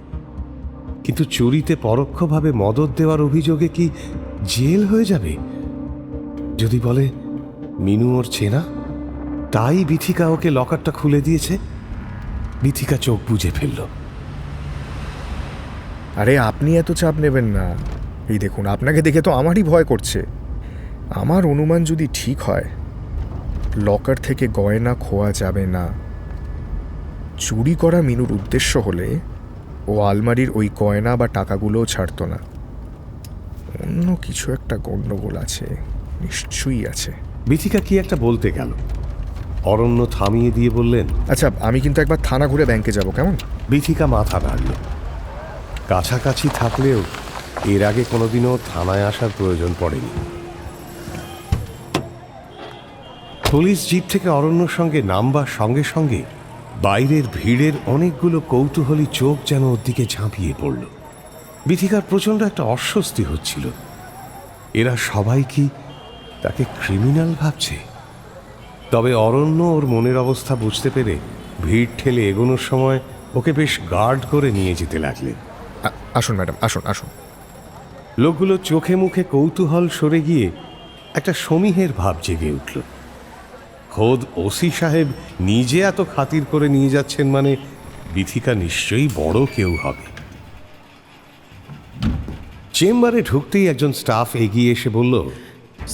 কিন্তু চুরিতে পরোক্ষভাবে মদত দেওয়ার অভিযোগে কি জেল হয়ে যাবে? যদি বলে মিনু ওর চেনা, তাই বিথিকা ওকে লকারটা খুলে দিয়েছে। বিথিকা চোখ বুজে ফেলল। আরে আপনি এত চাপ নেবেন না। এই দেখুন, আপনাকে দেখে তো আমারই ভয় করছে। আমার অনুমান যদি ঠিক হয়, লকার থেকে গয়না খোয়া যাবে না। চুরি করা মিনুর উদ্দেশ্য হলে ও আলমারির ওই গয়না বা টাকাগুলোও ছাড়ত না। অন্য কিছু একটা গণ্ডগোল আছে, নিশ্চয়ই আছে। বিথিকা কি একটা বলতে গেল, অরণ্য থামিয়ে দিয়ে বললেন, আচ্ছা, আমি কিন্তু একবার থানা ঘুরে ব্যাংকে যাব, কেমন? বিথিকা মাথা নাড়ল। কাছাকাছি থাকলেও এর আগে কোনোদিনও থানায় আসার প্রয়োজন পড়েনি। পুলিশ জিপ থেকে অরণ্যর সঙ্গে নামবার সঙ্গে সঙ্গে বাইরের ভিড়ের অনেকগুলো কৌতূহলী চোখ যেন ওর দিকে ঝাঁপিয়ে পড়ল। বিথিকার প্রচণ্ড একটা অস্বস্তি হচ্ছিল। এরা সবাই কি তাকে ক্রিমিনাল ভাবছে? তবে অরণ্য ওর মনের অবস্থা বুঝতে পেরে ভিড় ঠেলে এগোনোর সময় ওকে বেশ গার্ড করে নিয়ে যেতে লাগলেন। আসুন ম্যাডাম, আসুন আসুন। লোকগুলো চোখে মুখে কৌতূহল সরে গিয়ে একটা সমীহের ভাব জেগে উঠল। খোদ ওসি সাহেব নিজে এত খাতির করে নিয়ে যাচ্ছেন মানে বিথিকা নিশ্চয়ই বড় কেউ হবে। চেম্বারে ঢুকতেই একজন স্টাফ এগিয়ে এসে বলল,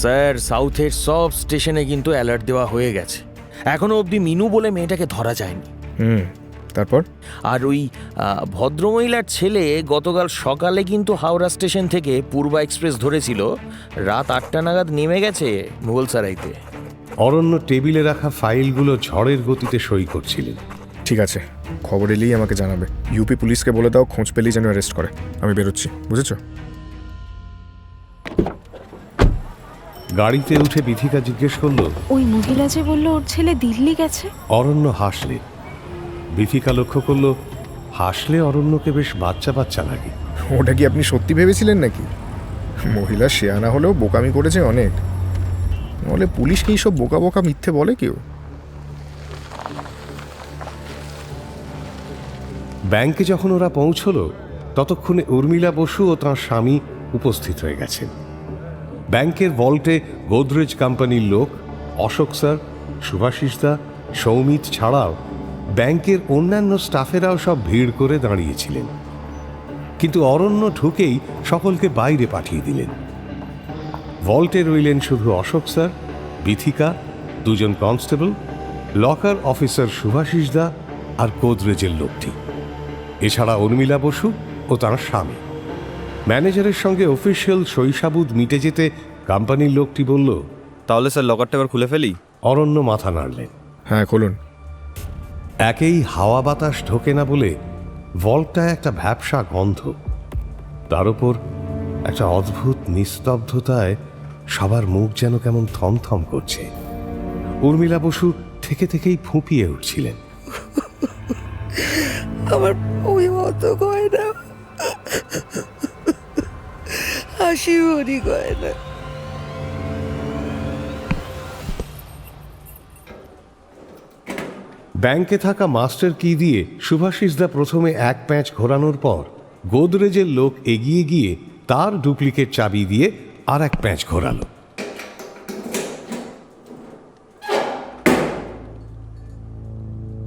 স্যার, সাউথের সব স্টেশনে কিন্তু অ্যালার্ট দেওয়া হয়ে গেছে। এখনো অবধি মিনু বলে মেয়েটাকে ধরা যায়নি। তারপর? আর ওই ভদ্রমহিলার ছেলে গতকাল সকালে কিন্তু হাওড়া স্টেশন থেকে পূর্বা এক্সপ্রেস ধরেছিল, রাত 8টা নাগাদ নেমে গেছে মুঘলসারাইতে। অরণ্য টেবিলে রাখা ফাইলগুলো ঝড়ের গতিতে সই করছিলেন। ঠিক আছে, খবর এলেই আমাকে জানাবে। ইউপি পুলিশকে বলে দাও খোঁজ পেলেই যেন অ্যারেস্ট করে। আমি বেরোচ্ছি, বুঝেছো? গাড়িতে উঠে বিথিকা জিজ্ঞেস করল, ওই মহিলা যে বলল ওর ছেলে দিল্লি গেছে? অরণ্য হাসলে। বিথিকা লক্ষ্য করল হাসলে অরণ্যকে বেশ বাচ্চা বাচ্চা লাগে। ওটা কি আপনি সত্যি ভেবেছিলেন নাকি? মহিলা শেয়ানা হলেও বোকামি করেছে অনেক। নাহলে পুলিশকে এইসব বোকা বোকা মিথ্যে বলে কেউ? ব্যাংকে যখন ওরা পৌঁছলো ততক্ষণে উর্মিলা বসু ও তাঁর স্বামী উপস্থিত হয়ে গেছেন। ব্যাংকের ভল্টে গোদরেজ কোম্পানির লোক অশোক স্যার, শুভাশিস দা, সৌমিত ছাড়াও ব্যাংকের অন্যান্য স্টাফেরাও সব ভিড় করে দাঁড়িয়েছিলেন। কিন্তু অরণ্য ঢুকেই সকলকে বাইরে পাঠিয়ে দিলেন। ভল্টে রইলেন শুধু অশোক স্যার, বিথিকা, দুজন কনস্টেবল, লকার অফিসার শুভাশিস দা আর গোদরেজের লোকটি, এছাড়া উর্মিলা বসু ও তাঁর স্বামী। ম্যানেজারের সঙ্গে অফিসিয়াল সইসাবুদ মিটে যেতে কোম্পানির লোকটি বলল, তাহলে স্যার লকারটা এবার খুলে ফেলি? অরণ্য মাথা নাড়লেন। হ্যাঁ, খুলুন। একেই হাওয়া বাতাস ঢোকে না বলে ভল্টটায় একটা ভ্যাপসা গন্ধ, তার উপর একটা অদ্ভুত নিস্তব্ধতায় সবার মুখ যেন কেমন থমথম করছে। উর্মিলা বসু থেকে থেকেই ফুঁপিয়ে উঠছিলেন। আমার ওই মতো গয়না, হাসি ভরি গয়না। ব্যাংকে থাকা মাস্টার কি দিয়ে শুভাশিস দা প্রথমে এক প্যাঁচ ঘোরানোর পর গোদরেজের লোক এগিয়ে গিয়ে তার ডুপ্লিকেট চাবি দিয়ে আর এক প্যাঁচ ঘোরালো।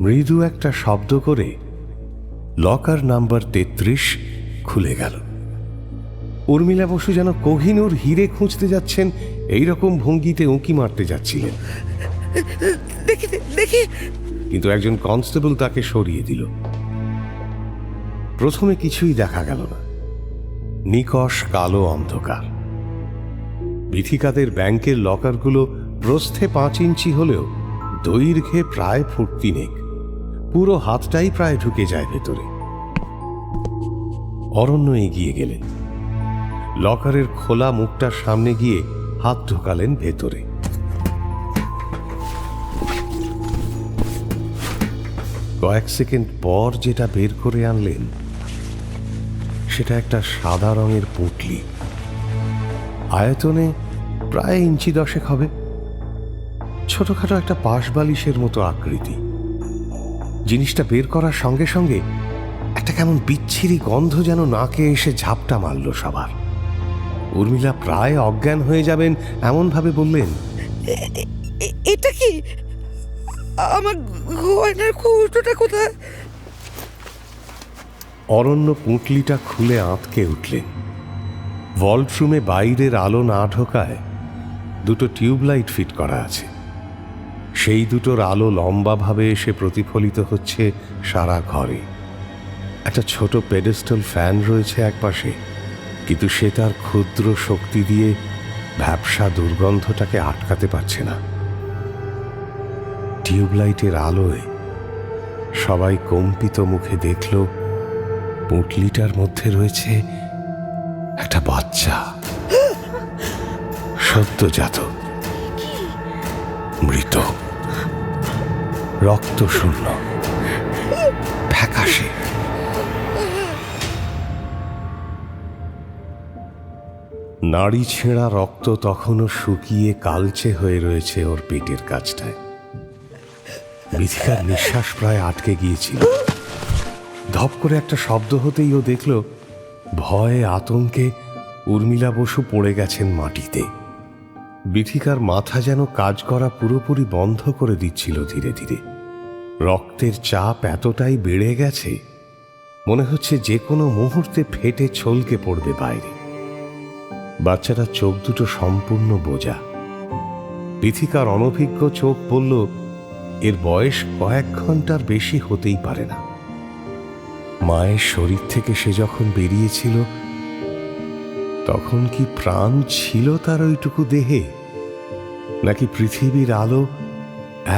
মৃদু একটা শব্দ করে লকার নাম্বার 33 খুলে গেল। উর্মিলা বসু যেন কোহিনূর হিরে খুঁজতে যাচ্ছেন এইরকম ভঙ্গিতে উঁকি মারতে যাচ্ছিলেন। দেখি দেখি। কিন্তু একজন কনস্টেবল তাকে সরিয়ে দিল। প্রথমে কিছুই দেখা গেল না, নিকষ কালো অন্ধকার। বিথিকাদের ব্যাংকের লকারগুলো প্রস্থে 5 ইঞ্চি হলেও দৈর্ঘ্যে প্রায় ফুট 3। পুরো হাতটাই প্রায় ঢুকে যায় ভেতরে। অরণ্য এগিয়ে গেলেন, লকারের খোলা মুখটার সামনে গিয়ে হাত ঢোকালেন ভেতরে। কয়েক সেকেন্ড পর যেটা বের করে আনলেন সেটা একটা সাদা রঙের পুঁটলি, আয়তনে প্রায় 10 ইঞ্চি হবে, ছোটখাটো একটা পাশ বালিশের মতো আকৃতি। জিনিসটা বের করার সঙ্গে সঙ্গে একটা কেমন বিচ্ছিরি গন্ধ যেন নাকে এসে ঝাপটা মারল সবার। উর্মিলা প্রায় অজ্ঞান হয়ে যাবেন এমনভাবে বললেন, এটা কি? আমার গয়নার কৌটোটা কোথায়? অরণ্য পুঁটলিটা খুলে আঁতকে উঠলেন। ভল্টরুমে বাইরের আলো না ঢোকায় 2টো টিউবলাইট ফিট করা আছে। সেই দুটোর আলো লম্বাভাবে এসে প্রতিফলিত হচ্ছে সারা ঘরে। একটা ছোট পেডেস্টাল ফ্যান রয়েছে একপাশে, কিন্তু সে তার ক্ষুদ্র শক্তি দিয়ে ভ্যাপসা দুর্গন্ধটাকে আটকাতে পারছে না। টিউবলাইটের আলোয় সবাই কম্পিত মুখে দেখল পুঁটলিটার মধ্যে রয়েছে একটা বাচ্চা, সদ্যজাত, মৃত, রক্ত শূন্য, ফ্যাকাশে। নাড়ি ছেঁড়া রক্ত তখনও শুকিয়ে কালচে হয়ে রয়েছে ওর পেটের কাছটায়। বিথিকার নিঃশ্বাস প্রায় আটকে গিয়েছিল। ধপ করে একটা শব্দ হতেই ও দেখল ভয়ে আতঙ্কে উর্মিলা বসু পড়ে গেছেন মাটিতে। বিথিকার মাথা যেন কাজ করা পুরোপুরি বন্ধ করে দিচ্ছিল ধীরে ধীরে। রক্তের চাপ এতটাই বেড়ে গেছে, মনে হচ্ছে যে কোনো মুহূর্তে ফেটে ছলকে পড়বে বাইরে। বাচ্চাটার চোখ দুটো সম্পূর্ণ বোঝা। বিথিকার অনভিজ্ঞ চোখ বলল এর বয়স কয়েক ঘন্টার বেশি হতেই পারে না। মায়ের শরীর থেকে সে যখন বেরিয়েছিল তখন কি প্রাণ ছিল তার ওইটুকু দেহে, নাকি পৃথিবীর আলো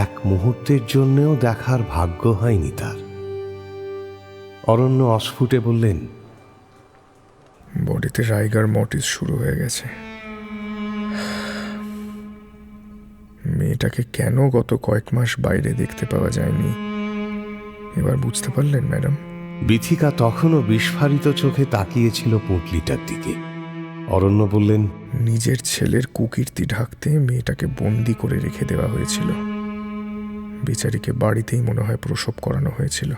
এক মুহূর্তের জন্যেও দেখার ভাগ্য হয়নি তার? অরণ্য অস্ফুটে বললেন, বডিতে রাইগার মর্টিস শুরু হয়ে গেছে। মেয়েটাকে কেন গত কয়েক মাস বাইরে দেখতে পাওয়া যায়নি এবার বুঝতে পারলেন ম্যাডাম? বিথিকা তখনও বিস্ফারিত চোখে তাকিয়েছিল পুঁটলিটার দিকে। অরণ্য বললেন, নিজের ছেলের কুকীর্তি ঢাকতে মেয়েটাকে বন্দি করে রেখে দেওয়া হয়েছিল। বেচারিকে বাড়িতেই মনে হয় প্রসব করানো হয়েছিল।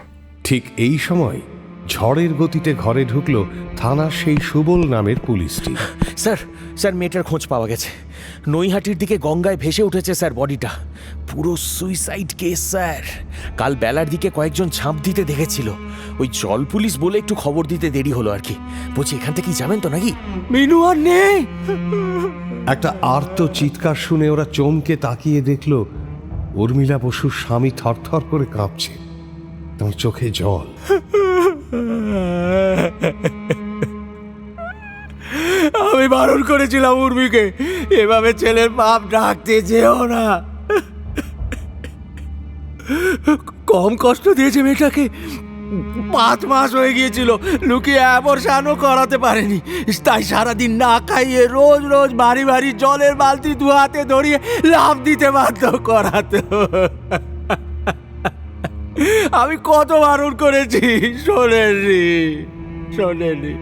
ঠিক এই সময় ঝড়ের গতিতে ঘরে ঢুকলো থানার সেই সুবল নামের পুলিশটি। স্যার, স্যার মেয়েটার খোঁজ পাওয়া গেছে। নৈহাটির দিকে গঙ্গায় ভেসে উঠেছে স্যার বডিটা। পুরো সুইসাইড কেস স্যার। কাল বেলার দিকে কয়েকজন ঝাঁপ দিতে দেখেছিল। ওই জল পুলিশ বলে একটু খবর দিতে দেরি হলো আর কি। বলছি এখান থেকেই যাবেন তো নাকি? মিনু আর নেই। একটা আর্ত চিৎকার শুনে ওরা চমকে তাকিয়ে দেখল উর্মিলা বসুর স্বামী থরথর করে কাঁপছে, তার চোখে জল। আমি বারণ করেছিলাম উর্মিকে এভাবে ছেলের পাপ ডাকতে যেও না। কম কষ্ট দিয়েছে মেয়েটাকে। 5 মাস হয়ে গিয়েছিল, লুকিয়ে অ্যাবর্শনও করাতে পারেনি। তাই সারাদিন না খাইয়ে রোজ রোজ বাড়ি বাড়ি জলের বালতি 2 হাতে ধরিয়ে লাফ দিতে বাধ্য করাতো। আমি কত বারণ করেছি, শোনেনি।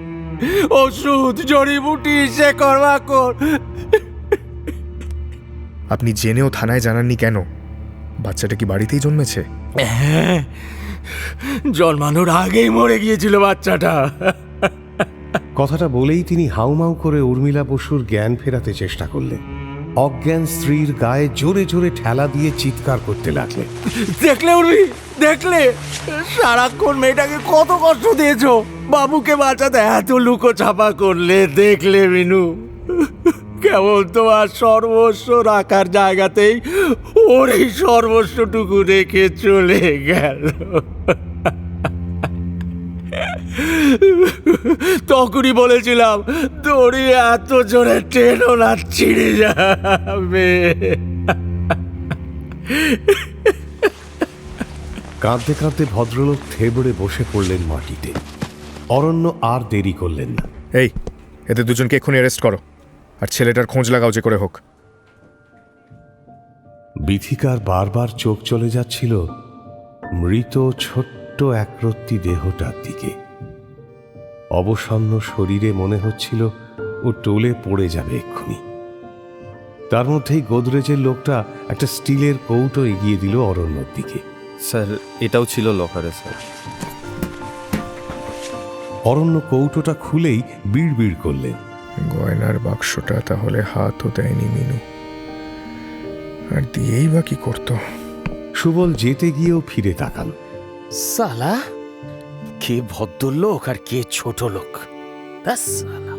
ওষুধ, জড়িবুটি, সে করবা কর। আপনি জেনেও থানায় জানাননি কেন? বাচ্চাটা কি বাড়িতেই জন্মেছে? হ্যাঁ, জন্মানোর আগেই মরে গিয়েছিল বাচ্চাটা। কথাটা বলেই তিনি হাউমাউ করে উর্মিলা বসুর জ্ঞান ফেরাতে চেষ্টা করলেন। অজ্ঞান স্ত্রীর গায়ে জোরে জোরে ঠেলা দিয়ে চিৎকার করতে লাগলেন। দেখলে উর্মি, দেখলে সারাক্ষণ মেয়েটাকে কত কষ্ট দিয়েছো। বাবুকে বাঁচাতে এত লুকো চাপা করলে, দেখলে মিনু? কেবল তোমার সর্বস্ব রাখার জায়গাতেই ওর এই সর্বস্বটুকু রেখে চলে গেল। তখনই বলেছিলাম দড়ি এত জোরে টেনো না, ছিঁড়ে যাবে। কাঁদতে কাঁদতে ভদ্রলোক থেবড়ে বসে পড়লেন মাটিতে। অরণ্য আর দেরি করলেন না। এই, এদের দুজনকে এক্ষুনি অ্যারেস্ট করো, আর ছেলেটার খোঁজ লাগাও যে করে হোক। বিথিকার বারবার চোখ চলে যাচ্ছিল মৃত ছোট্ট একরত্তি দেহটার দিকে। অবসন্ন শরীরে মনে হচ্ছিল ও টলে পড়ে যাবে এক্ষুনি। তার মধ্যেই গোদরেজের লোকটা একটা স্টিলের কৌটো এগিয়ে দিল অরণ্যর দিকে। স্যার, এটাও ছিল লকারে স্যার। অরণ্য কৌটোটা খুলেই বিড়বিড় করলেন, গয়নার বাক্সটা তাহলে হাতও দেয়নি মিনু, আর দিয়েই বা কি করতো? সুবল যেতে গিয়েও ফিরে তাকান। সালা, কে ভদ্রলোক আর কে ছোট লোক। সালা।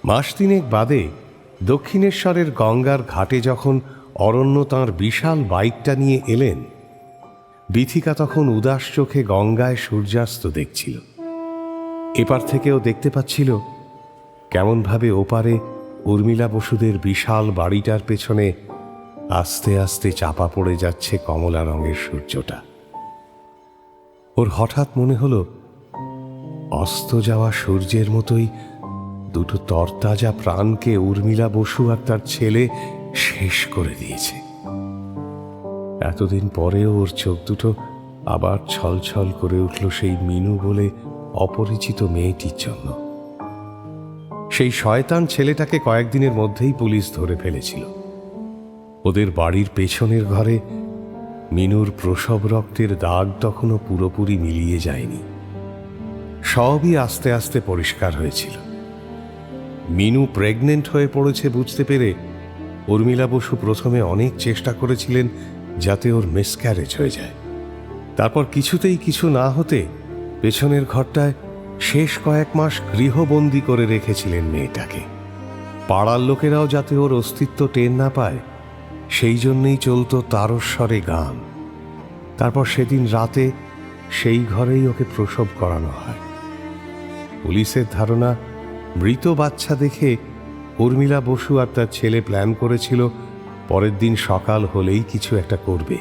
মাস 3 বাদে দক্ষিণেশ্বরের গঙ্গার ঘাটে যখন অরণ্য তাঁর বিশাল বাইকটা নিয়ে এলেন, বিথিকা তখন উদাস চোখে গঙ্গায় সূর্যাস্ত দেখছিল। এপার থেকেও দেখতে পাচ্ছিল কেমনভাবে ওপারে উর্মিলা বসুদের বিশাল বাড়িটার পেছনে আস্তে আস্তে চাপা পড়ে যাচ্ছে কমলা রঙের সূর্যটা। ওর হঠাৎ মনে হলো অস্ত যাওয়া সূর্যের মতোই দুটো তরতাজা প্রাণকে উর্মিলা বসু আর তার ছেলে শেষ করে দিয়েছে। এতদিন পরেও ওর চোখ দুটো আবার ছলছল করে উঠল সেই মিনু বলে অপরিচিত মেয়েটির জন্য। সেই শয়তান ছেলেটাকে কয়েকদিনের মধ্যেই পুলিশ ধরে ফেলেছিল। ওদের বাড়ির পেছনের ঘরে মিনুর প্রসব রক্তের দাগ তখনও পুরোপুরি মিলিয়ে যায়নি। সবই আস্তে আস্তে পরিষ্কার হয়েছিল। মিনু প্রেগনেন্ট হয়ে পড়েছে বুঝতে পেরে উর্মিলা বসু প্রথমে অনেক চেষ্টা করেছিলেন যাতে ওর মিসক্যারেজ হয়ে যায়। তারপর কিছুতেই কিছু না হতে পেছনের ঘরটায় শেষ কয়েক মাস গৃহবন্দী করে রেখেছিলেন মেয়েটাকে। পাড়ার লোকেরাও যাতে ওর অস্তিত্ব টের না পায় সেই জন্যই চলত তারস্বরে গান। তারপর সেদিন রাতে সেই ঘরেই ওকে প্রসব করানো হয়। পুলিশের ধারণা মৃত বাচ্চা দেখে উর্মিলা বসু আর তার ছেলে প্ল্যান করেছিল পরের দিন সকাল হলেই কিছু একটা করবে।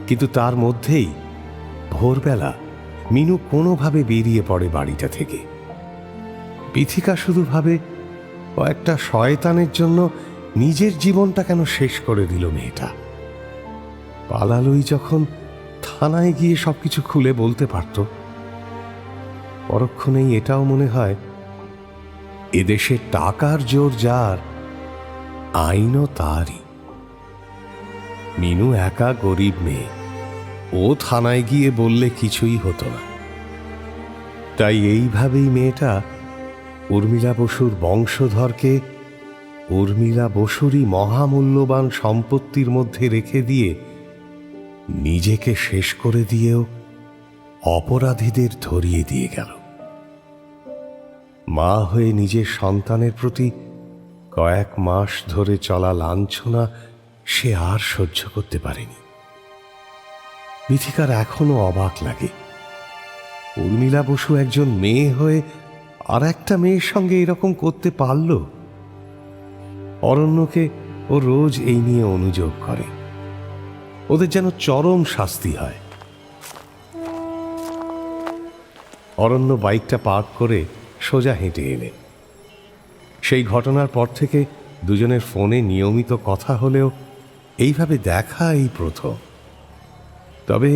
কিন্তু তার মধ্যেই ভোরবেলা মিনু কোনোভাবে বেরিয়ে পড়ে বাড়িটা থেকে। বিথিকা শুধু ভাবে কয়েকটা শয়তানের জন্য নিজের জীবনটা কেন শেষ করে দিল মেয়েটা। পালালোই যখন থানায় গিয়ে সবকিছু খুলে বলতে পারত। পরক্ষণেই এটাও মনে হয় এদেশে টাকার জোর যার, আইনও তারই। মিনু একা গরিব মেয়ে, ও থানায় গিয়ে বললে কিছুই হতো না। তাই এইভাবেই মেয়েটা উর্মিলা বসুর বংশধরকে উর্মিলা বসুরই মহামূল্যবান সম্পত্তির মধ্যে রেখে দিয়ে নিজেকে শেষ করে দিয়েও অপরাধীদের ধরিয়ে দিয়ে গেল। মা হয়ে নিজের সন্তানের প্রতি কয়েক মাস ধরে চলা লাঞ্ছনা সে আর সহ্য করতে পারেনি। বিথিকার এখনো অবাক লাগে, উর্মিলা বসু একজন মেয়ে হয়ে আর একটা মেয়ের সঙ্গে এরকম করতে পারল। অরণ্যকে ও রোজ এই নিয়ে অনুযোগ করে, ওদের যেন চরম শাস্তি হয়। অরণ্য বাইকটা পার্ক করে সোজা হেঁটে এলেন। সেই ঘটনার পর থেকে দুজনের ফোনে নিয়মিত কথা হলেও এইভাবে দেখা এই প্রথম। তবে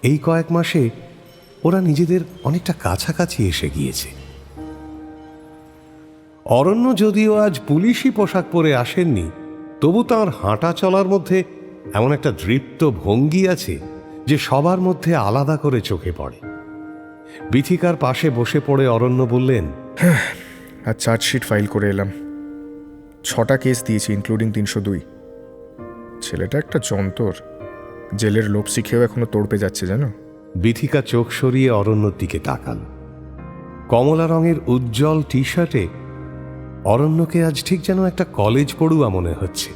এই কয়েক মাসে ওরা নিজেদের অনেকটা কাছাকাছি এসে গিয়েছে। অরণ্য যদিও আজ পুলিশি পোশাক পরে আসেননি, তবু তাঁর হাঁটা চলার মধ্যে এমন একটা দৃপ্ত ভঙ্গি আছে যে সবার মধ্যে আলাদা করে চোখে পড়ে। বিথিকার পাশে বসে পড়ে অরণ্য বললেন, আর চার্জশিট ফাইল করে এলাম। 6টা কেস দিয়েছি, ইনক্লুডিং 302। ছেলেটা একটা যন্তর, জেলের লোভ শিখেও এখনো তোড়পে যাচ্ছে জানো। বিথিকা চোখ সরিয়ে অরণ্যর দিকে তাকান। কমলা রঙের উজ্জ্বল টি শার্টে অরণ্যকে আজ ঠিক যেন একটা কলেজ পড়ুয়া মনে হচ্ছে।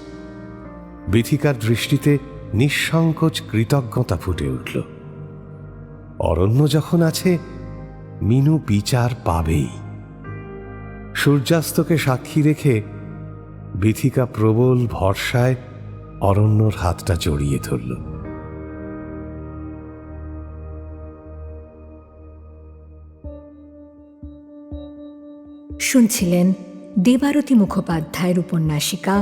বিথিকার দৃষ্টিতে নিঃসংকোচ কৃতজ্ঞতা ফুটে উঠল। অরণ্য যখন আছে, মিনু বিচার পাবেই। সূর্যাস্তকে সাক্ষী রেখে বিথিকা প্রবল ভরসায় অরণ্যর হাতটা জড়িয়ে ধরল। শুনছিলেন দেবারতী মুখোপাধ্যায়ের উপন্যাসিকা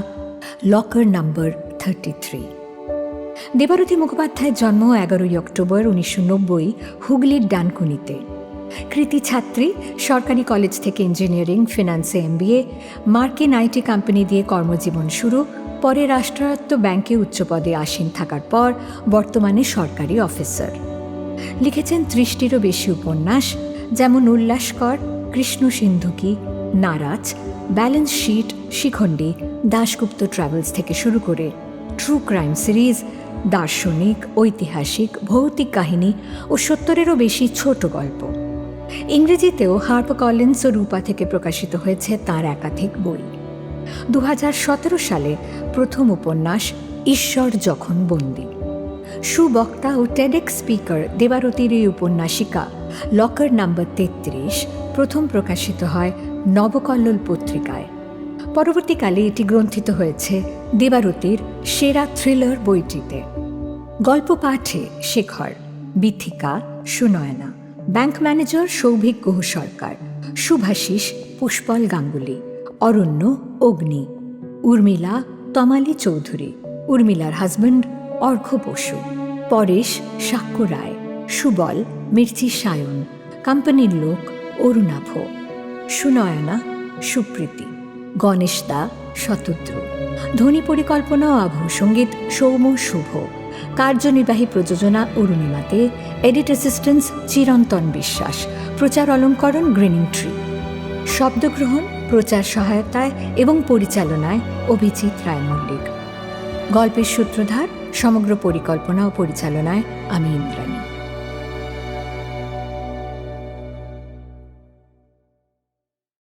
লকার নাম্বার 33। দেবারতী মুখোপাধ্যায়ের জন্ম 11ই অক্টোবর 1990 হুগলির ডানকুনিতে। কৃতি ছাত্রী, সরকারি কলেজ থেকে ইঞ্জিনিয়ারিং, ফিনান্সে MBA, মার্কিন IT কোম্পানি দিয়ে কর্মজীবন শুরু। পরে রাষ্ট্রায়ত্ত ব্যাংকে উচ্চ পদে আসীন থাকার পর বর্তমানে সরকারি অফিসার। লিখেছেন 30টিরও বেশি উপন্যাস, যেমন উল্লাসকর, কৃষ্ণ সিন্ধুকি, নারাজ, balance sheet, Shikhandi, Dasgupta travels থেকে শুরু করে ট্রু ক্রাইম সিরিজ, দার্শনিক, ঐতিহাসিক, ভৌতিক কাহিনী ও 70-এরও বেশি ছোট গল্প। ইংরেজিতেও হার্পার কলিন্স ও রূপা থেকে প্রকাশিত হয়েছে তাঁর একাধিক বই। 2017 সালে প্রথম উপন্যাস ঈশ্বর যখন বন্দী। সুবক্তা ও টেডেক্স স্পিকার দেবারতীর এই উপন্যাসিকা লকার নাম্বার 33 প্রথম প্রকাশিত হয় নবকল্লোল পত্রিকায়। পরবর্তীকালে এটি গ্রন্থিত হয়েছে দেবারতীর সেরা থ্রিলার বইটিতে। গল্প পাঠে শেখর, বিথিকা সুনয়না, ব্যাংক ম্যানেজার সৌভিক গুহ সরকার, শুভাশিস পুষ্পল গাঙ্গুলি, অরণ্য অগ্নি, উর্মিলা তমালি চৌধুরী, উর্মিলার হাজব্যান্ড অর্ঘ্য বসু, পরেশ সাক্ষ্য রায়, সুবল মির্চি সায়ন, কোম্পানির লোক অরুণাভ, সুনয়না সুপ্রীতি, গণেশ দা শতদ্রু, ধ্বনি পরিকল্পনা ও আবহ সঙ্গীত সৌম্য শুভ, কার্যনির্বাহী প্রযোজনা অরুণিমাতে, এডিট অ্যাসিস্ট্যান্স চিরন্তন বিশ্বাস, প্রচার অলঙ্করণ গ্রিনিং ট্রি, শব্দগ্রহণ প্রচার সহায়তায় এবং পরিচালনায় অভিজিৎ রায় মল্লিক। গল্পের সূত্রধার, সমগ্র পরিকল্পনা ও পরিচালনায় আমি ইন্দ্রাণী।